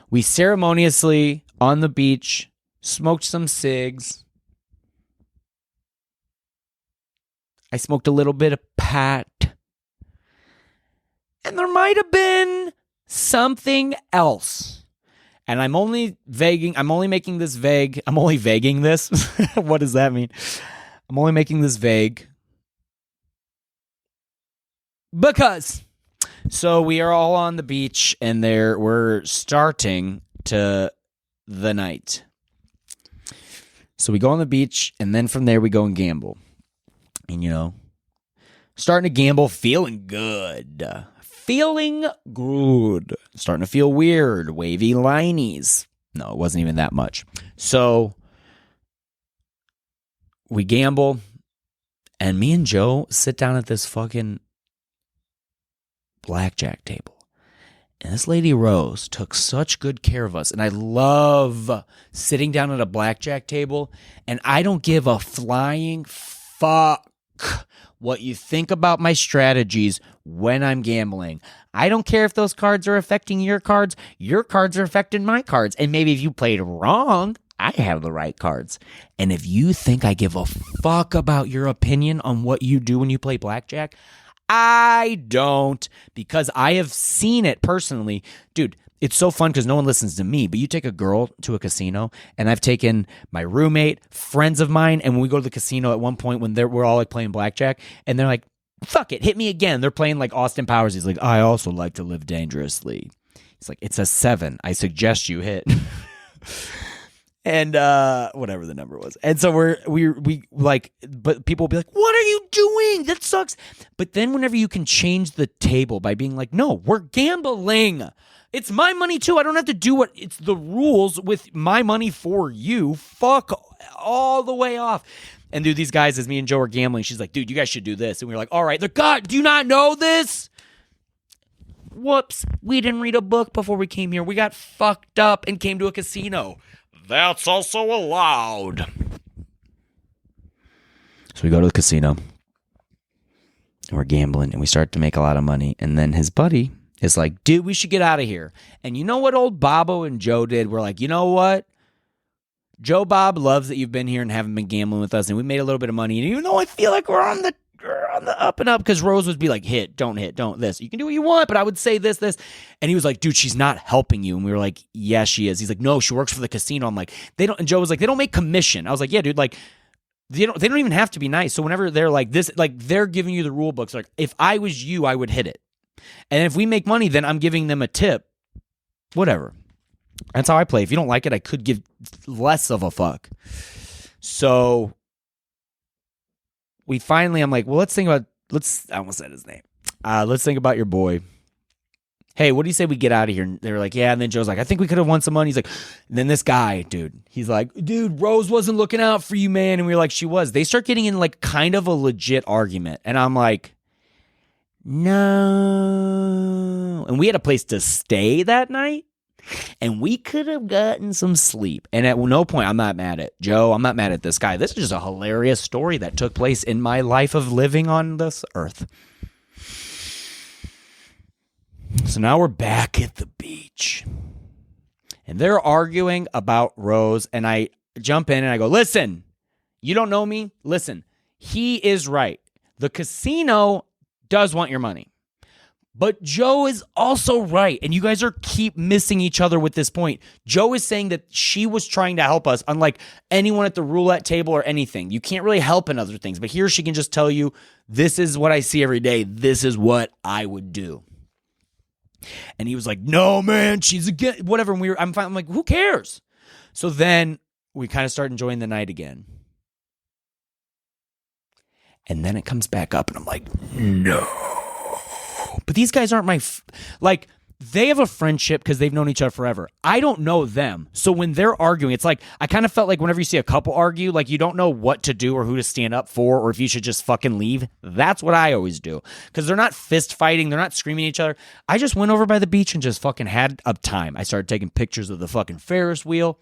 We ceremoniously, on the beach, smoked some cigs. I smoked a little bit of pot. And there might have been something else. And I'm only making this vague. I'm only vaguing this. What does that mean? I'm only making this vague. Because... So we are all on the beach, and we're starting to the night. So we go on the beach, and then from there we go and gamble. And, starting to gamble, feeling good. feeling good. Starting to feel weird. Wavy linies. No, it wasn't even that much. So we gamble, and me and Joe sit down at this fucking blackjack table. And this lady Rose took such good care of us. And I love sitting down at a blackjack table, and I don't give a flying fuck what you think about my strategies when I'm gambling. I don't care if those cards are affecting your cards. Your cards are affecting my cards. And maybe if you played wrong, I have the right cards. And if you think I give a fuck about your opinion on what you do when you play blackjack, I don't, because I have seen it personally. Dude, it's so fun because no one listens to me, but you take a girl to a casino, and I've taken my roommate, friends of mine, and when we go to the casino at one point when we're all like playing blackjack, and they're like, fuck it, hit me again. They're playing like Austin Powers. He's like, I also like to live dangerously. He's like, it's a 7. I suggest you hit. And whatever the number was. And so we like, but people will be like, what are you doing? That sucks. But then whenever you can change the table by being like, no, we're gambling. It's my money too. I don't have to do what it's the rules with my money for you. Fuck all the way off. And dude, these guys, as me and Joe are gambling, she's like, dude, you guys should do this. And we were like, all right, God, do you not know this? Whoops. We didn't read a book before we came here. We got fucked up and came to a casino. That's also allowed. So we go to the casino, and we're gambling, and we start to make a lot of money. And then his buddy is like, dude, we should get out of here. And you know what old Bobo and Joe did? We're like, you know what? Joe Bob loves that you've been here and haven't been gambling with us, and we made a little bit of money. And even though I feel like we're on the up and up, because Rose would be like, hit, don't this. You can do what you want, but I would say this. And he was like, dude, she's not helping you. And we were like, yeah, she is. He's like, no, she works for the casino. I'm like, they don't. And Joe was like, they don't make commission. I was like, yeah, dude, like, they don't even have to be nice. So whenever they're like this, like they're giving you the rule books. Like, if I was you, I would hit it. And if we make money, then I'm giving them a tip. Whatever. That's how I play. If you don't like it, I could give less of a fuck. So we finally, I'm like, well, I almost said his name. Let's think about your boy. Hey, what do you say we get out of here? And they were like, yeah. And then Joe's like, I think we could have won some money. He's like, and then this guy, dude, he's like, dude, Rose wasn't looking out for you, man. And we were like, she was. They start getting in like kind of a legit argument. And I'm like, no. And we had a place to stay that night. And we could have gotten some sleep. And at no point, I'm not mad at Joe. I'm not mad at this guy. This is just a hilarious story that took place in my life of living on this earth. So now we're back at the beach. And they're arguing about Rose. And I jump in and I go, listen, you don't know me? Listen, he is right. The casino does want your money. But Joe is also right, and you guys keep missing each other with this point. Joe is saying that she was trying to help us, unlike anyone at the roulette table or anything. You can't really help in other things, but here she can just tell you, this is what I see every day. This is what I would do. And he was like, no, man, she's again, whatever. And I'm fine. I'm like, who cares? So then we kind of start enjoying the night again. And then it comes back up, and I'm like, no. But these guys aren't like, they have a friendship because they've known each other forever. I don't know them. So when they're arguing, it's like, I kind of felt like whenever you see a couple argue, like you don't know what to do or who to stand up for or if you should just fucking leave. That's what I always do. Because they're not fist fighting. They're not screaming at each other. I just went over by the beach and just fucking had a time. I started taking pictures of the fucking Ferris wheel.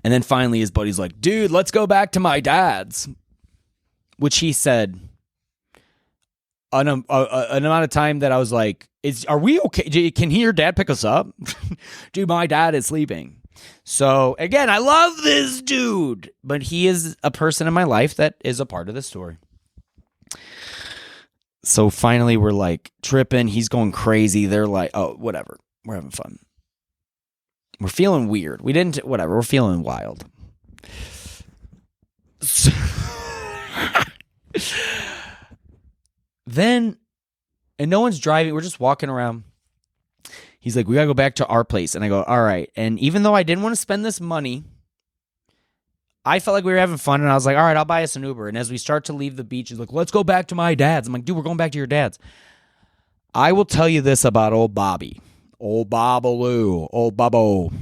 And then finally his buddy's like, dude, let's go back to my dad's. Which he said an amount of time that I was like, are we okay? Can your dad pick us up? Dude, my dad is sleeping. So again, I love this dude, but he is a person in my life that is a part of the story. So finally we're like tripping. He's going crazy. They're like, oh, whatever. We're having fun. We're feeling weird. Whatever. We're feeling wild. So then, and no one's driving. We're just walking around. He's like, we got to go back to our place. And I go, all right. And even though I didn't want to spend this money, I felt like we were having fun. And I was like, all right, I'll buy us an Uber. And as we start to leave the beach, he's like, let's go back to my dad's. I'm like, dude, we're going back to your dad's. I will tell you this about old Bobby. Old Bobaloo. Old Bubbo.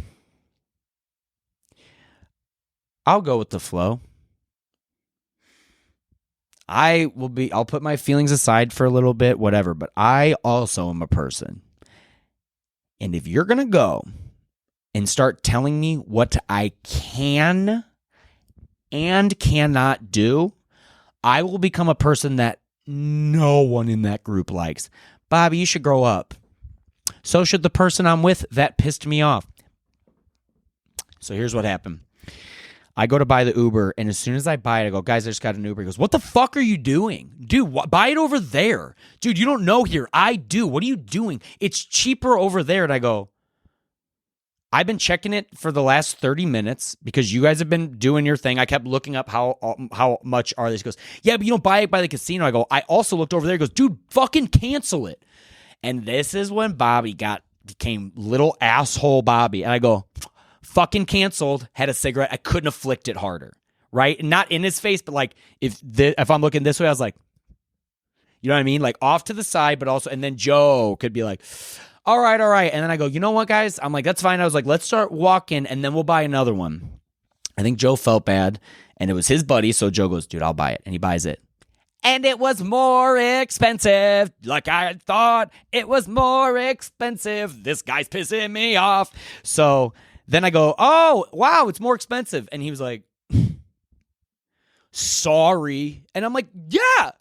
I'll go with the flow. I'll put my feelings aside for a little bit, whatever, but I also am a person. And if you're going to go and start telling me what I can and cannot do, I will become a person that no one in that group likes. Bobby, you should grow up. So should the person I'm with. That pissed me off. So here's what happened. I go to buy the Uber, and as soon as I buy it, I go, guys, I just got an Uber. He goes, what the fuck are you doing? Dude, buy it over there. Dude, you don't know here. I do. What are you doing? It's cheaper over there. And I go, I've been checking it for the last 30 minutes because you guys have been doing your thing. I kept looking up how much are they. He goes, yeah, but you don't buy it by the casino. I go, I also looked over there. He goes, dude, fucking cancel it. And this is when Bobby became little asshole Bobby. And I go, fucking canceled, had a cigarette. I couldn't have flicked it harder, right? Not in his face, but like if I'm looking this way, I was like, you know what I mean? Like off to the side, but also, and then Joe could be like, all right. And then I go, you know what, guys? I'm like, that's fine. I was like, let's start walking and then we'll buy another one. I think Joe felt bad and it was his buddy. So Joe goes, dude, I'll buy it. And he buys it. And it was more expensive. Like I thought it was more expensive. This guy's pissing me off. So then I go, oh, wow, it's more expensive. And he was like, sorry. And I'm like, yeah.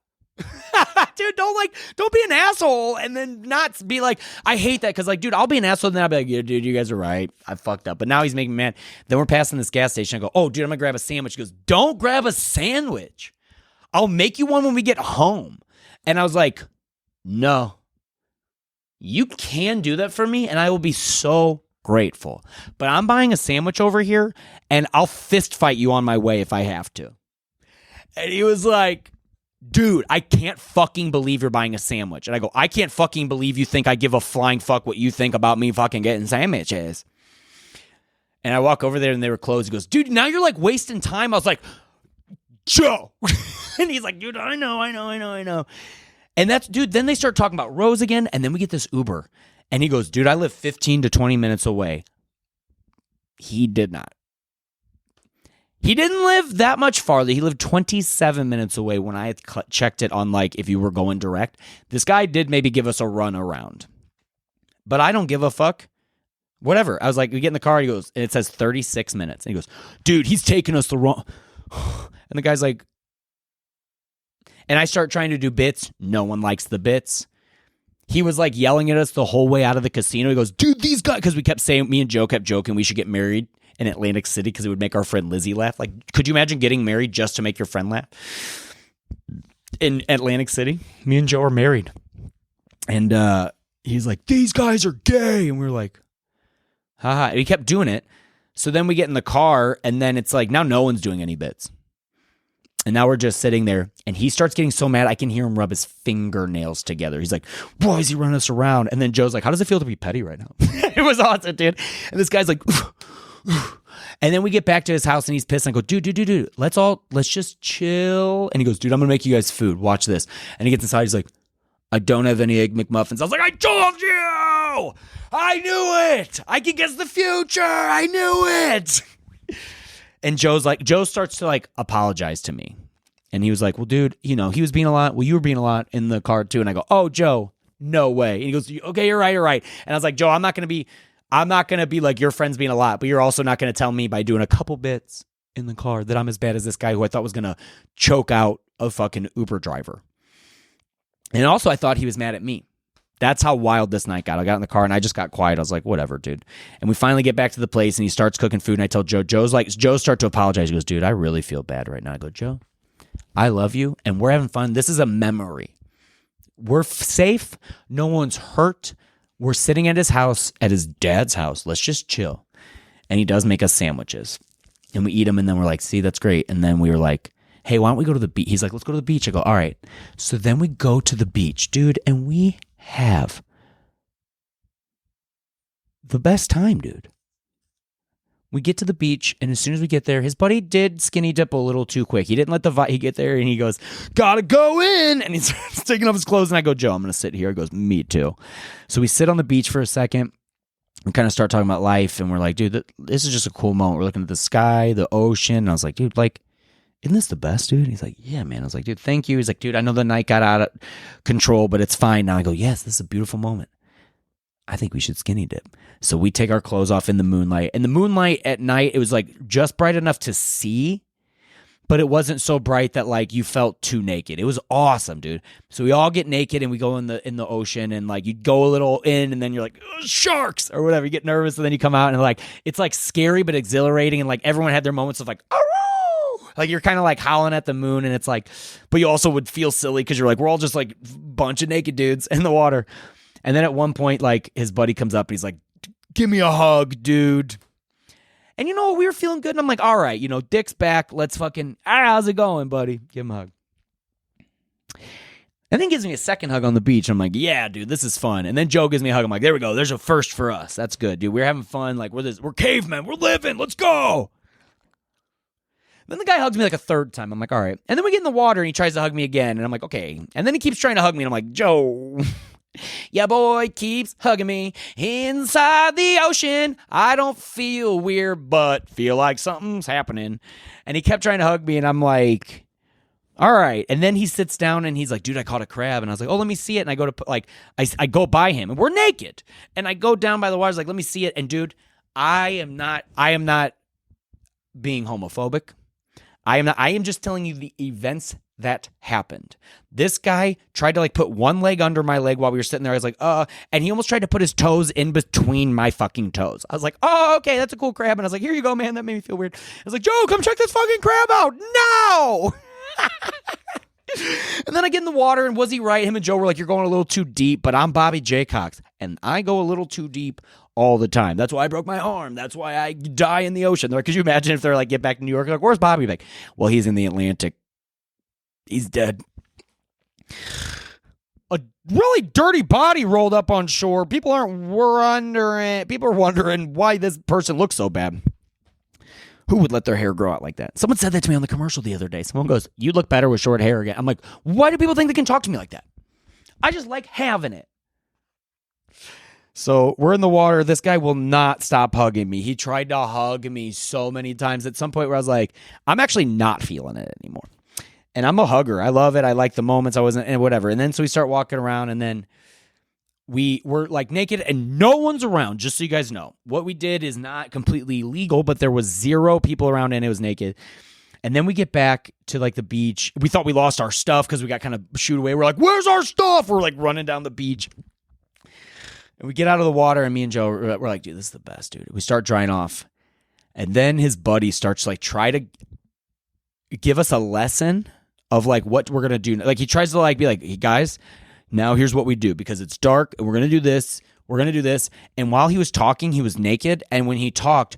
Dude, don't be an asshole and then not be like, I hate that. Cause like, dude, I'll be an asshole and then I'll be like, yeah, dude, you guys are right. I fucked up. But now he's making me mad. Then we're passing this gas station. I go, oh, dude, I'm gonna grab a sandwich. He goes, don't grab a sandwich. I'll make you one when we get home. And I was like, no, you can do that for me. And I will be so grateful. But I'm buying a sandwich over here and I'll fist fight you on my way if I have to. And he was like, dude, I can't fucking believe you're buying a sandwich. And I go, I can't fucking believe you think I give a flying fuck what you think about me fucking getting sandwiches. And I walk over there and they were closed. He goes, dude, now you're like wasting time. I was like, Joe. And he's like, dude, I know. And that's, dude, then they start talking about Rose again. And then we get this Uber. And he goes, dude, I live 15 to 20 minutes away. He did not. He didn't live that much farther. He lived 27 minutes away when I had checked it on like if you were going direct. This guy did maybe give us a run around. But I don't give a fuck. Whatever. I was like, we get in the car. He goes, and it says 36 minutes. And he goes, dude, he's taking us the wrong. And the guy's like, and I start trying to do bits. No one likes the bits. He was like yelling at us the whole way out of the casino. He goes, dude, these guys, because we kept saying, me and Joe kept joking we should get married in Atlantic City because it would make our friend Lizzie laugh. Like, could you imagine getting married just to make your friend laugh? In Atlantic City, me and Joe are married. And he's like, these guys are gay. And we were like, haha. And he kept doing it. So then we get in the car and then it's like, now no one's doing any bits. And now we're just sitting there and he starts getting so mad. I can hear him rub his fingernails together. He's like, why is he running us around? And then Joe's like, how does it feel to be petty right now? It was awesome, dude. And this guy's like, and then we get back to his house and he's pissed. And I go, dude, let's just chill. And he goes, dude, I'm going to make you guys food. Watch this. And he gets inside. He's like, I don't have any Egg McMuffins. I was like, I told you. I knew it. I can guess the future. I knew it. And Joe starts to like apologize to me. And he was like, well, dude, you know, he was being a lot. Well, you were being a lot in the car too. And I go, oh, Joe, no way. And he goes, okay, you're right. And I was like, Joe, I'm not going to be like your friend's being a lot, but you're also not going to tell me by doing a couple bits in the car that I'm as bad as this guy who I thought was going to choke out a fucking Uber driver. And also I thought he was mad at me. That's how wild this night got. I got in the car and I just got quiet. I was like, whatever, dude. And we finally get back to the place and he starts cooking food. And I tell Joe, Joe starts to apologize. He goes, dude, I really feel bad right now. I go, Joe, I love you and we're having fun. This is a memory. We're safe. No one's hurt. We're sitting at his house, at his dad's house. Let's just chill. And he does make us sandwiches and we eat them. And then we're like, see, that's great. And then we were like, hey, why don't we go to the beach? He's like, let's go to the beach. I go, all right. So then we go to the beach, dude. And we have the best time, dude. We get to the beach, and as soon as we get there, his buddy did skinny dip a little too quick. He didn't let he get there, and he goes, gotta go in, and he's taking off his clothes, and I go, Joe, I'm going to sit here. He goes, me too. So we sit on the beach for a second, and kind of start talking about life, and we're like, dude, this is just a cool moment. We're looking at the sky, the ocean, and I was like, dude, like, isn't this the best, dude? And he's like, yeah, man. I was like, dude, thank you. He's like, dude, I know the night got out of control, but it's fine now. I go, yes, this is a beautiful moment. I think we should skinny dip. So we take our clothes off in the moonlight. And the moonlight at night, it was like just bright enough to see, but it wasn't so bright that like you felt too naked. It was awesome, dude. So we all get naked and we go in the ocean, and like you go a little in, and then you're like, sharks or whatever. You get nervous, and then you come out, and like it's like scary but exhilarating, and like everyone had their moments of like, oh, like you're kind of like howling at the moon, and it's like, but you also would feel silly because you're like, we're all just like a bunch of naked dudes in the water. And then at one point, like, his buddy comes up and he's like, give me a hug, dude. And you know what? We were feeling good. And I'm like, all right, you know, Dick's back. Let's fucking, how's it going, buddy? Give him a hug. And then gives me a second hug on the beach. I'm like, yeah, dude, this is fun. And then Joe gives me a hug. I'm like, there we go. There's a first for us. That's good, dude. We're having fun. Like, we're cavemen. We're living. Let's go. Then the guy hugs me like a third time. I'm like, all right. And then we get in the water and he tries to hug me again. And I'm like, okay. And then he keeps trying to hug me. And I'm like, Joe, yeah, boy keeps hugging me inside the ocean. I don't feel weird, but feel like something's happening. And he kept trying to hug me, and I'm like, all right. And then he sits down and he's like, dude, I caught a crab. And I was like, oh, let me see it. And I go to like, I go by him, and we're naked. And I go down by the water, like, let me see it. And dude, I am not being homophobic. I am just telling you the events that happened. This guy tried to like put one leg under my leg while we were sitting there. I was like, and he almost tried to put his toes in between my fucking toes. I was like, oh, okay, that's a cool crab. And I was like, here you go, man. That made me feel weird. I was like, Joe, come check this fucking crab out now. And then I get in the water, and was he right? Him and Joe were like, you're going a little too deep, but I'm Bobby J. Cox, and I go a little too deep all the time. That's why I broke my arm. That's why I die in the ocean. They're like, could you imagine if they're like, get back to New York? Like, where's Bobby? Like, well, he's in the Atlantic. He's dead. A really dirty body rolled up on shore. People are wondering why this person looks so bad. Who would let their hair grow out like that? Someone said that to me on the commercial the other day. Someone goes, you look better with short hair again. I'm like, why do people think they can talk to me like that? I just like having it. So we're in the water. This guy will not stop hugging me. He tried to hug me so many times at some point where I was like, I'm actually not feeling it anymore. And I'm a hugger. I love it. I like the moments. I wasn't, and whatever. And then so we start walking around, and then we were like naked and no one's around, just so you guys know. What we did is not completely legal, but there was 0 people around and it was naked. And then we get back to like the beach. We thought we lost our stuff because we got kind of shooed away. We're like, where's our stuff? We're like running down the beach. And we get out of the water, and me and Joe, we're like, dude, this is the best, dude. We start drying off. And then his buddy starts like try to give us a lesson of like what we're going to do. Like he tries to like be like, hey guys, now here's what we do, because it's dark and we're going to do this. We're going to do this. And while he was talking, he was naked. And when he talked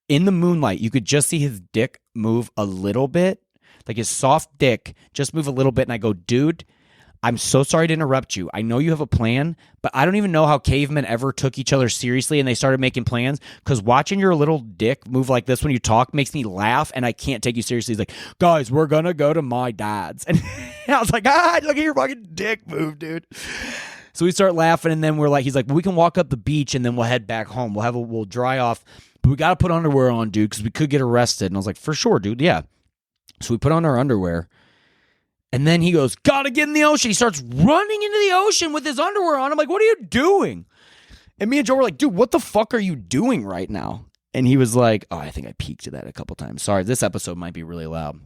in the moonlight, you could just see his dick move a little bit, like his soft dick just move a little bit. And I go, dude, I'm so sorry to interrupt you. I know you have a plan, but I don't even know how cavemen ever took each other seriously and they started making plans, because watching your little dick move like this when you talk makes me laugh, and I can't take you seriously. He's like, guys, we're going to go to my dad's. And I was like, look at your fucking dick move, dude. So we start laughing, and then we're like, he's like, well, we can walk up the beach and then we'll head back home. We'll dry off, but we got to put underwear on, dude, because we could get arrested. And I was like, for sure, dude. Yeah. So we put on our underwear. And then he goes, gotta get in the ocean. He starts running into the ocean with his underwear on. I'm like, what are you doing? And me and Joe were like, dude, what the fuck are you doing right now? And he was like, oh, I think I peeked at that a couple times. Sorry, this episode might be really loud.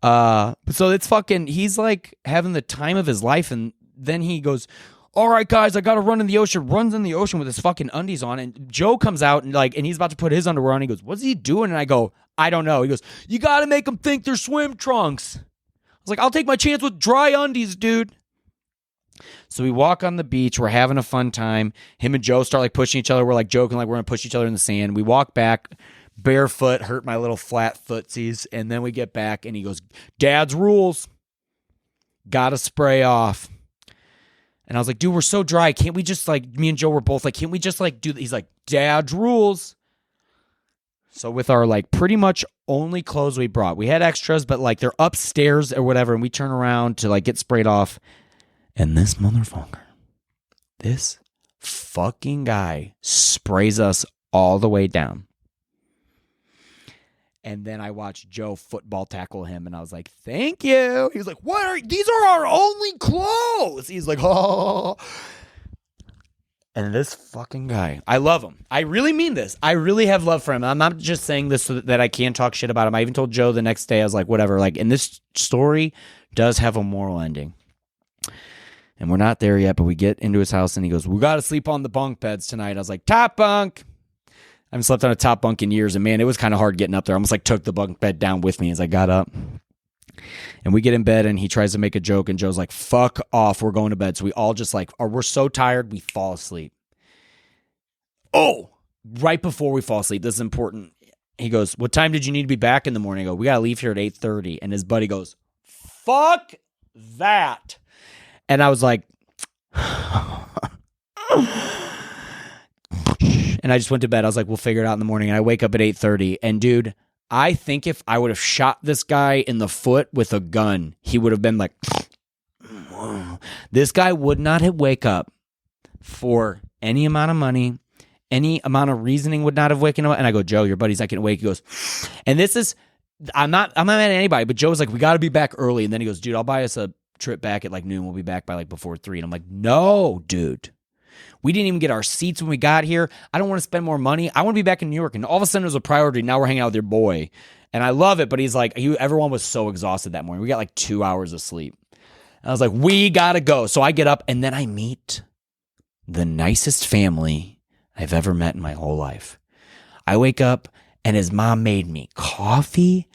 So it's fucking, he's like having the time of his life. And then he goes, all right, guys, I gotta run in the ocean. Runs in the ocean with his fucking undies on. And Joe comes out and he's about to put his underwear on. He goes, what's he doing? And I go, I don't know. He goes, you gotta make him think they're swim trunks. I was like, I'll take my chance with dry undies, dude. So we walk on the beach. We're having a fun time. Him and Joe start like pushing each other. We're like joking like we're going to push each other in the sand. We walk back barefoot, hurt my little flat footsies. And then we get back and he goes, Dad's rules. Gotta spray off. And I was like, dude, we're so dry. Can't we just like, me and Joe were both like, can't we just like do, he's like, Dad's rules. So with our like pretty much only clothes we brought, we had extras, but like they're upstairs or whatever, and we turn around to like get sprayed off. And this motherfucker, this fucking guy sprays us all the way down. And then I watched Joe football tackle him, and I was like, thank you. He was like, these are our only clothes. He's like, oh. And this fucking guy, I love him. I really mean this. I really have love for him. I'm not just saying this so that I can't talk shit about him. I even told Joe the next day, I was like, whatever. Like, and this story does have a moral ending. And we're not there yet, but we get into his house, and he goes, we got to sleep on the bunk beds tonight. I was like, top bunk. I haven't slept on a top bunk in years, and man, it was kind of hard getting up there. I almost like took the bunk bed down with me as I got up. And we get in bed, and he tries to make a joke, and Joe's like, fuck off, we're going to bed. So we all just like, we're so tired, we fall asleep. Oh, right before we fall asleep, this is important. He goes, what time did you need to be back in the morning? I go, we got to leave here at 8:30. And his buddy goes, fuck that. And I was like, and I just went to bed. I was like, we'll figure it out in the morning. And I wake up at 8:30. And dude, I think if I would have shot this guy in the foot with a gun, he would have been like, this guy would not have wake up for any amount of money, any amount of reasoning would not have waken up. And I go, Joe, your buddy's not going to wake. He goes, and this is, I'm not mad at anybody, but Joe's like, we got to be back early. And then he goes, dude, I'll buy us a trip back at like noon. We'll be back by like before 3. And I'm like, no, dude. We didn't even get our seats when we got here. I don't want to spend more money. I want to be back in New York. And all of a sudden it was a priority. Now we're hanging out with your boy. And I love it. But he's like, everyone was so exhausted that morning. We got like 2 hours of sleep. And I was like, we got to go. So I get up, and then I meet the nicest family I've ever met in my whole life. I wake up, and his mom made me coffee.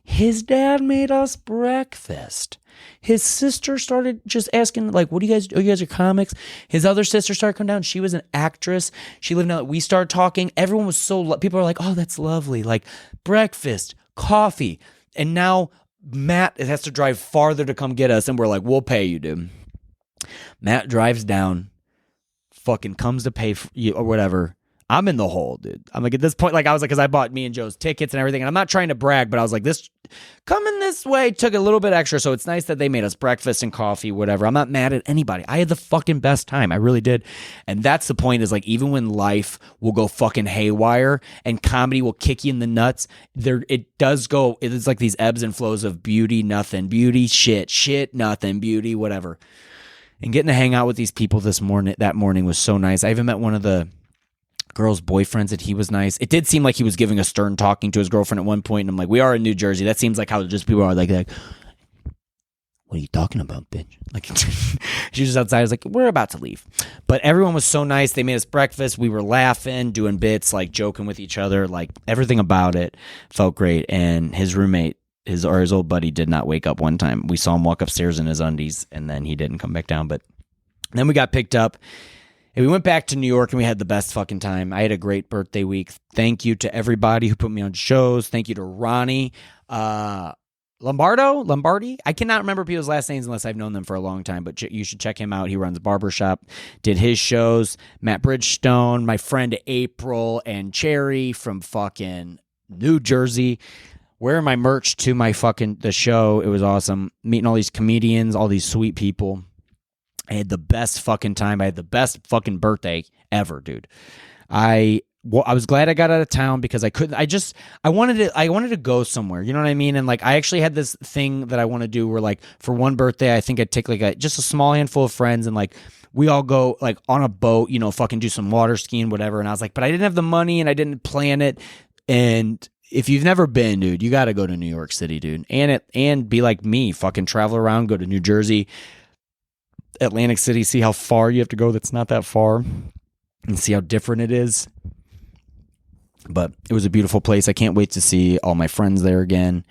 His dad made us breakfast. His sister started just asking, like, what do you guys do? Oh, you guys are comics? His other sister started coming down. She was an actress. She lived out. We started talking. Everyone was so, people are like, oh, that's lovely. Like, breakfast, coffee. And now Matt has to drive farther to come get us. And we're like, we'll pay you, dude. Matt drives down, fucking comes to pay for you or whatever. I'm in the hole, dude. I'm like, at this point, like, I was like, because I bought me and Joe's tickets and everything. And I'm not trying to brag, but I was like, this coming this way took a little bit extra. So it's nice that they made us breakfast and coffee, whatever. I'm not mad at anybody. I had the fucking best time. I really did. And that's the point, is like, even when life will go fucking haywire and comedy will kick you in the nuts, it does go, it's like these ebbs and flows of beauty, nothing, beauty, shit, nothing, beauty, whatever. And getting to hang out with these people that morning was so nice. I even met one of the girl's boyfriends, that he was nice. It did seem like he was giving a stern talking to his girlfriend at one point, and I'm like, we are in New Jersey. That seems like how just people are like, what are you talking about, bitch? Like, she was just outside. I was like, we're about to leave. But everyone was so nice. They made us breakfast. We were laughing, doing bits, like joking with each other. Like, everything about it felt great. And his roommate, his old buddy, did not wake up one time. We saw him walk upstairs in his undies, and then he didn't come back down. But then we got picked up. And we went back to New York, and we had the best fucking time. I had a great birthday week. Thank you to everybody who put me on shows. Thank you to Ronnie Lombardi. I cannot remember people's last names unless I've known them for a long time, but you should check him out. He runs Barbershop, did his shows. Matt Bridgestone, my friend April and Cherry from fucking New Jersey, wearing my merch to the show. It was awesome. Meeting all these comedians, all these sweet people. I had the best fucking time. I had the best fucking birthday ever, dude. I was glad I got out of town because I couldn't. I wanted to go somewhere. You know what I mean? And like, I actually had this thing that I want to do where, like, for one birthday, I think I'd take like just a small handful of friends, and like, we all go like on a boat, fucking do some water skiing, whatever. And I was like, but I didn't have the money and I didn't plan it. And if you've never been, dude, you got to go to New York City, dude, and be like me, fucking travel around, go to New Jersey, Atlantic City, see how far you have to go that's not that far, and see how different it is. But it was a beautiful place. I can't wait to see all my friends there again.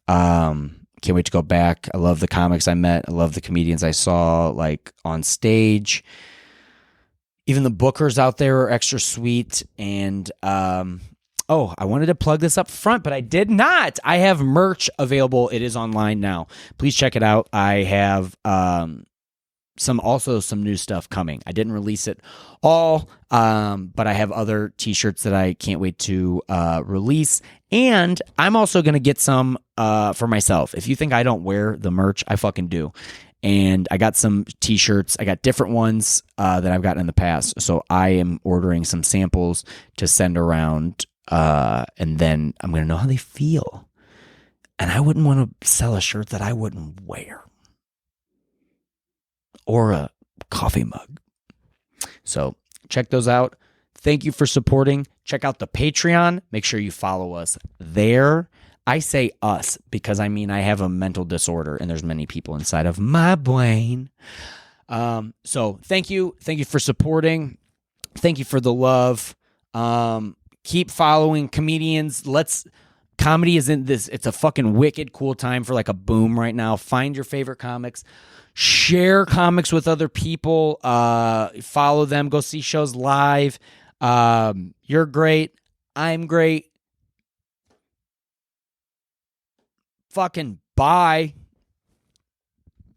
Can't wait to go back. I love the comics I met. I love the comedians I saw, like, on stage. Even the bookers out there are extra sweet. And I wanted to plug this up front, but I did not. I have merch available. It is online now. Please check it out. I have some new stuff coming. I didn't release it all, but I have other t-shirts that I can't wait to release. And I'm also going to get some for myself. If you think I don't wear the merch, I fucking do. And I got some t-shirts. I got different ones that I've gotten in the past. So I am ordering some samples to send around, and then I'm going to know how they feel. And I wouldn't want to sell a shirt that I wouldn't wear. Or a coffee mug. So check those out. Thank you for supporting. Check out the Patreon. Make sure you follow us there. I say us because I have a mental disorder and there's many people inside of my brain. So thank you. Thank you for supporting. Thank you for the love. Keep following comedians. Comedy is in this. It's a fucking wicked cool time for like a boom right now. Find your favorite comics. Share comics with other people. Follow them. Go see shows live. You're great. I'm great. Fucking bye.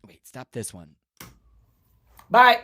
Wait, stop this one. Bye.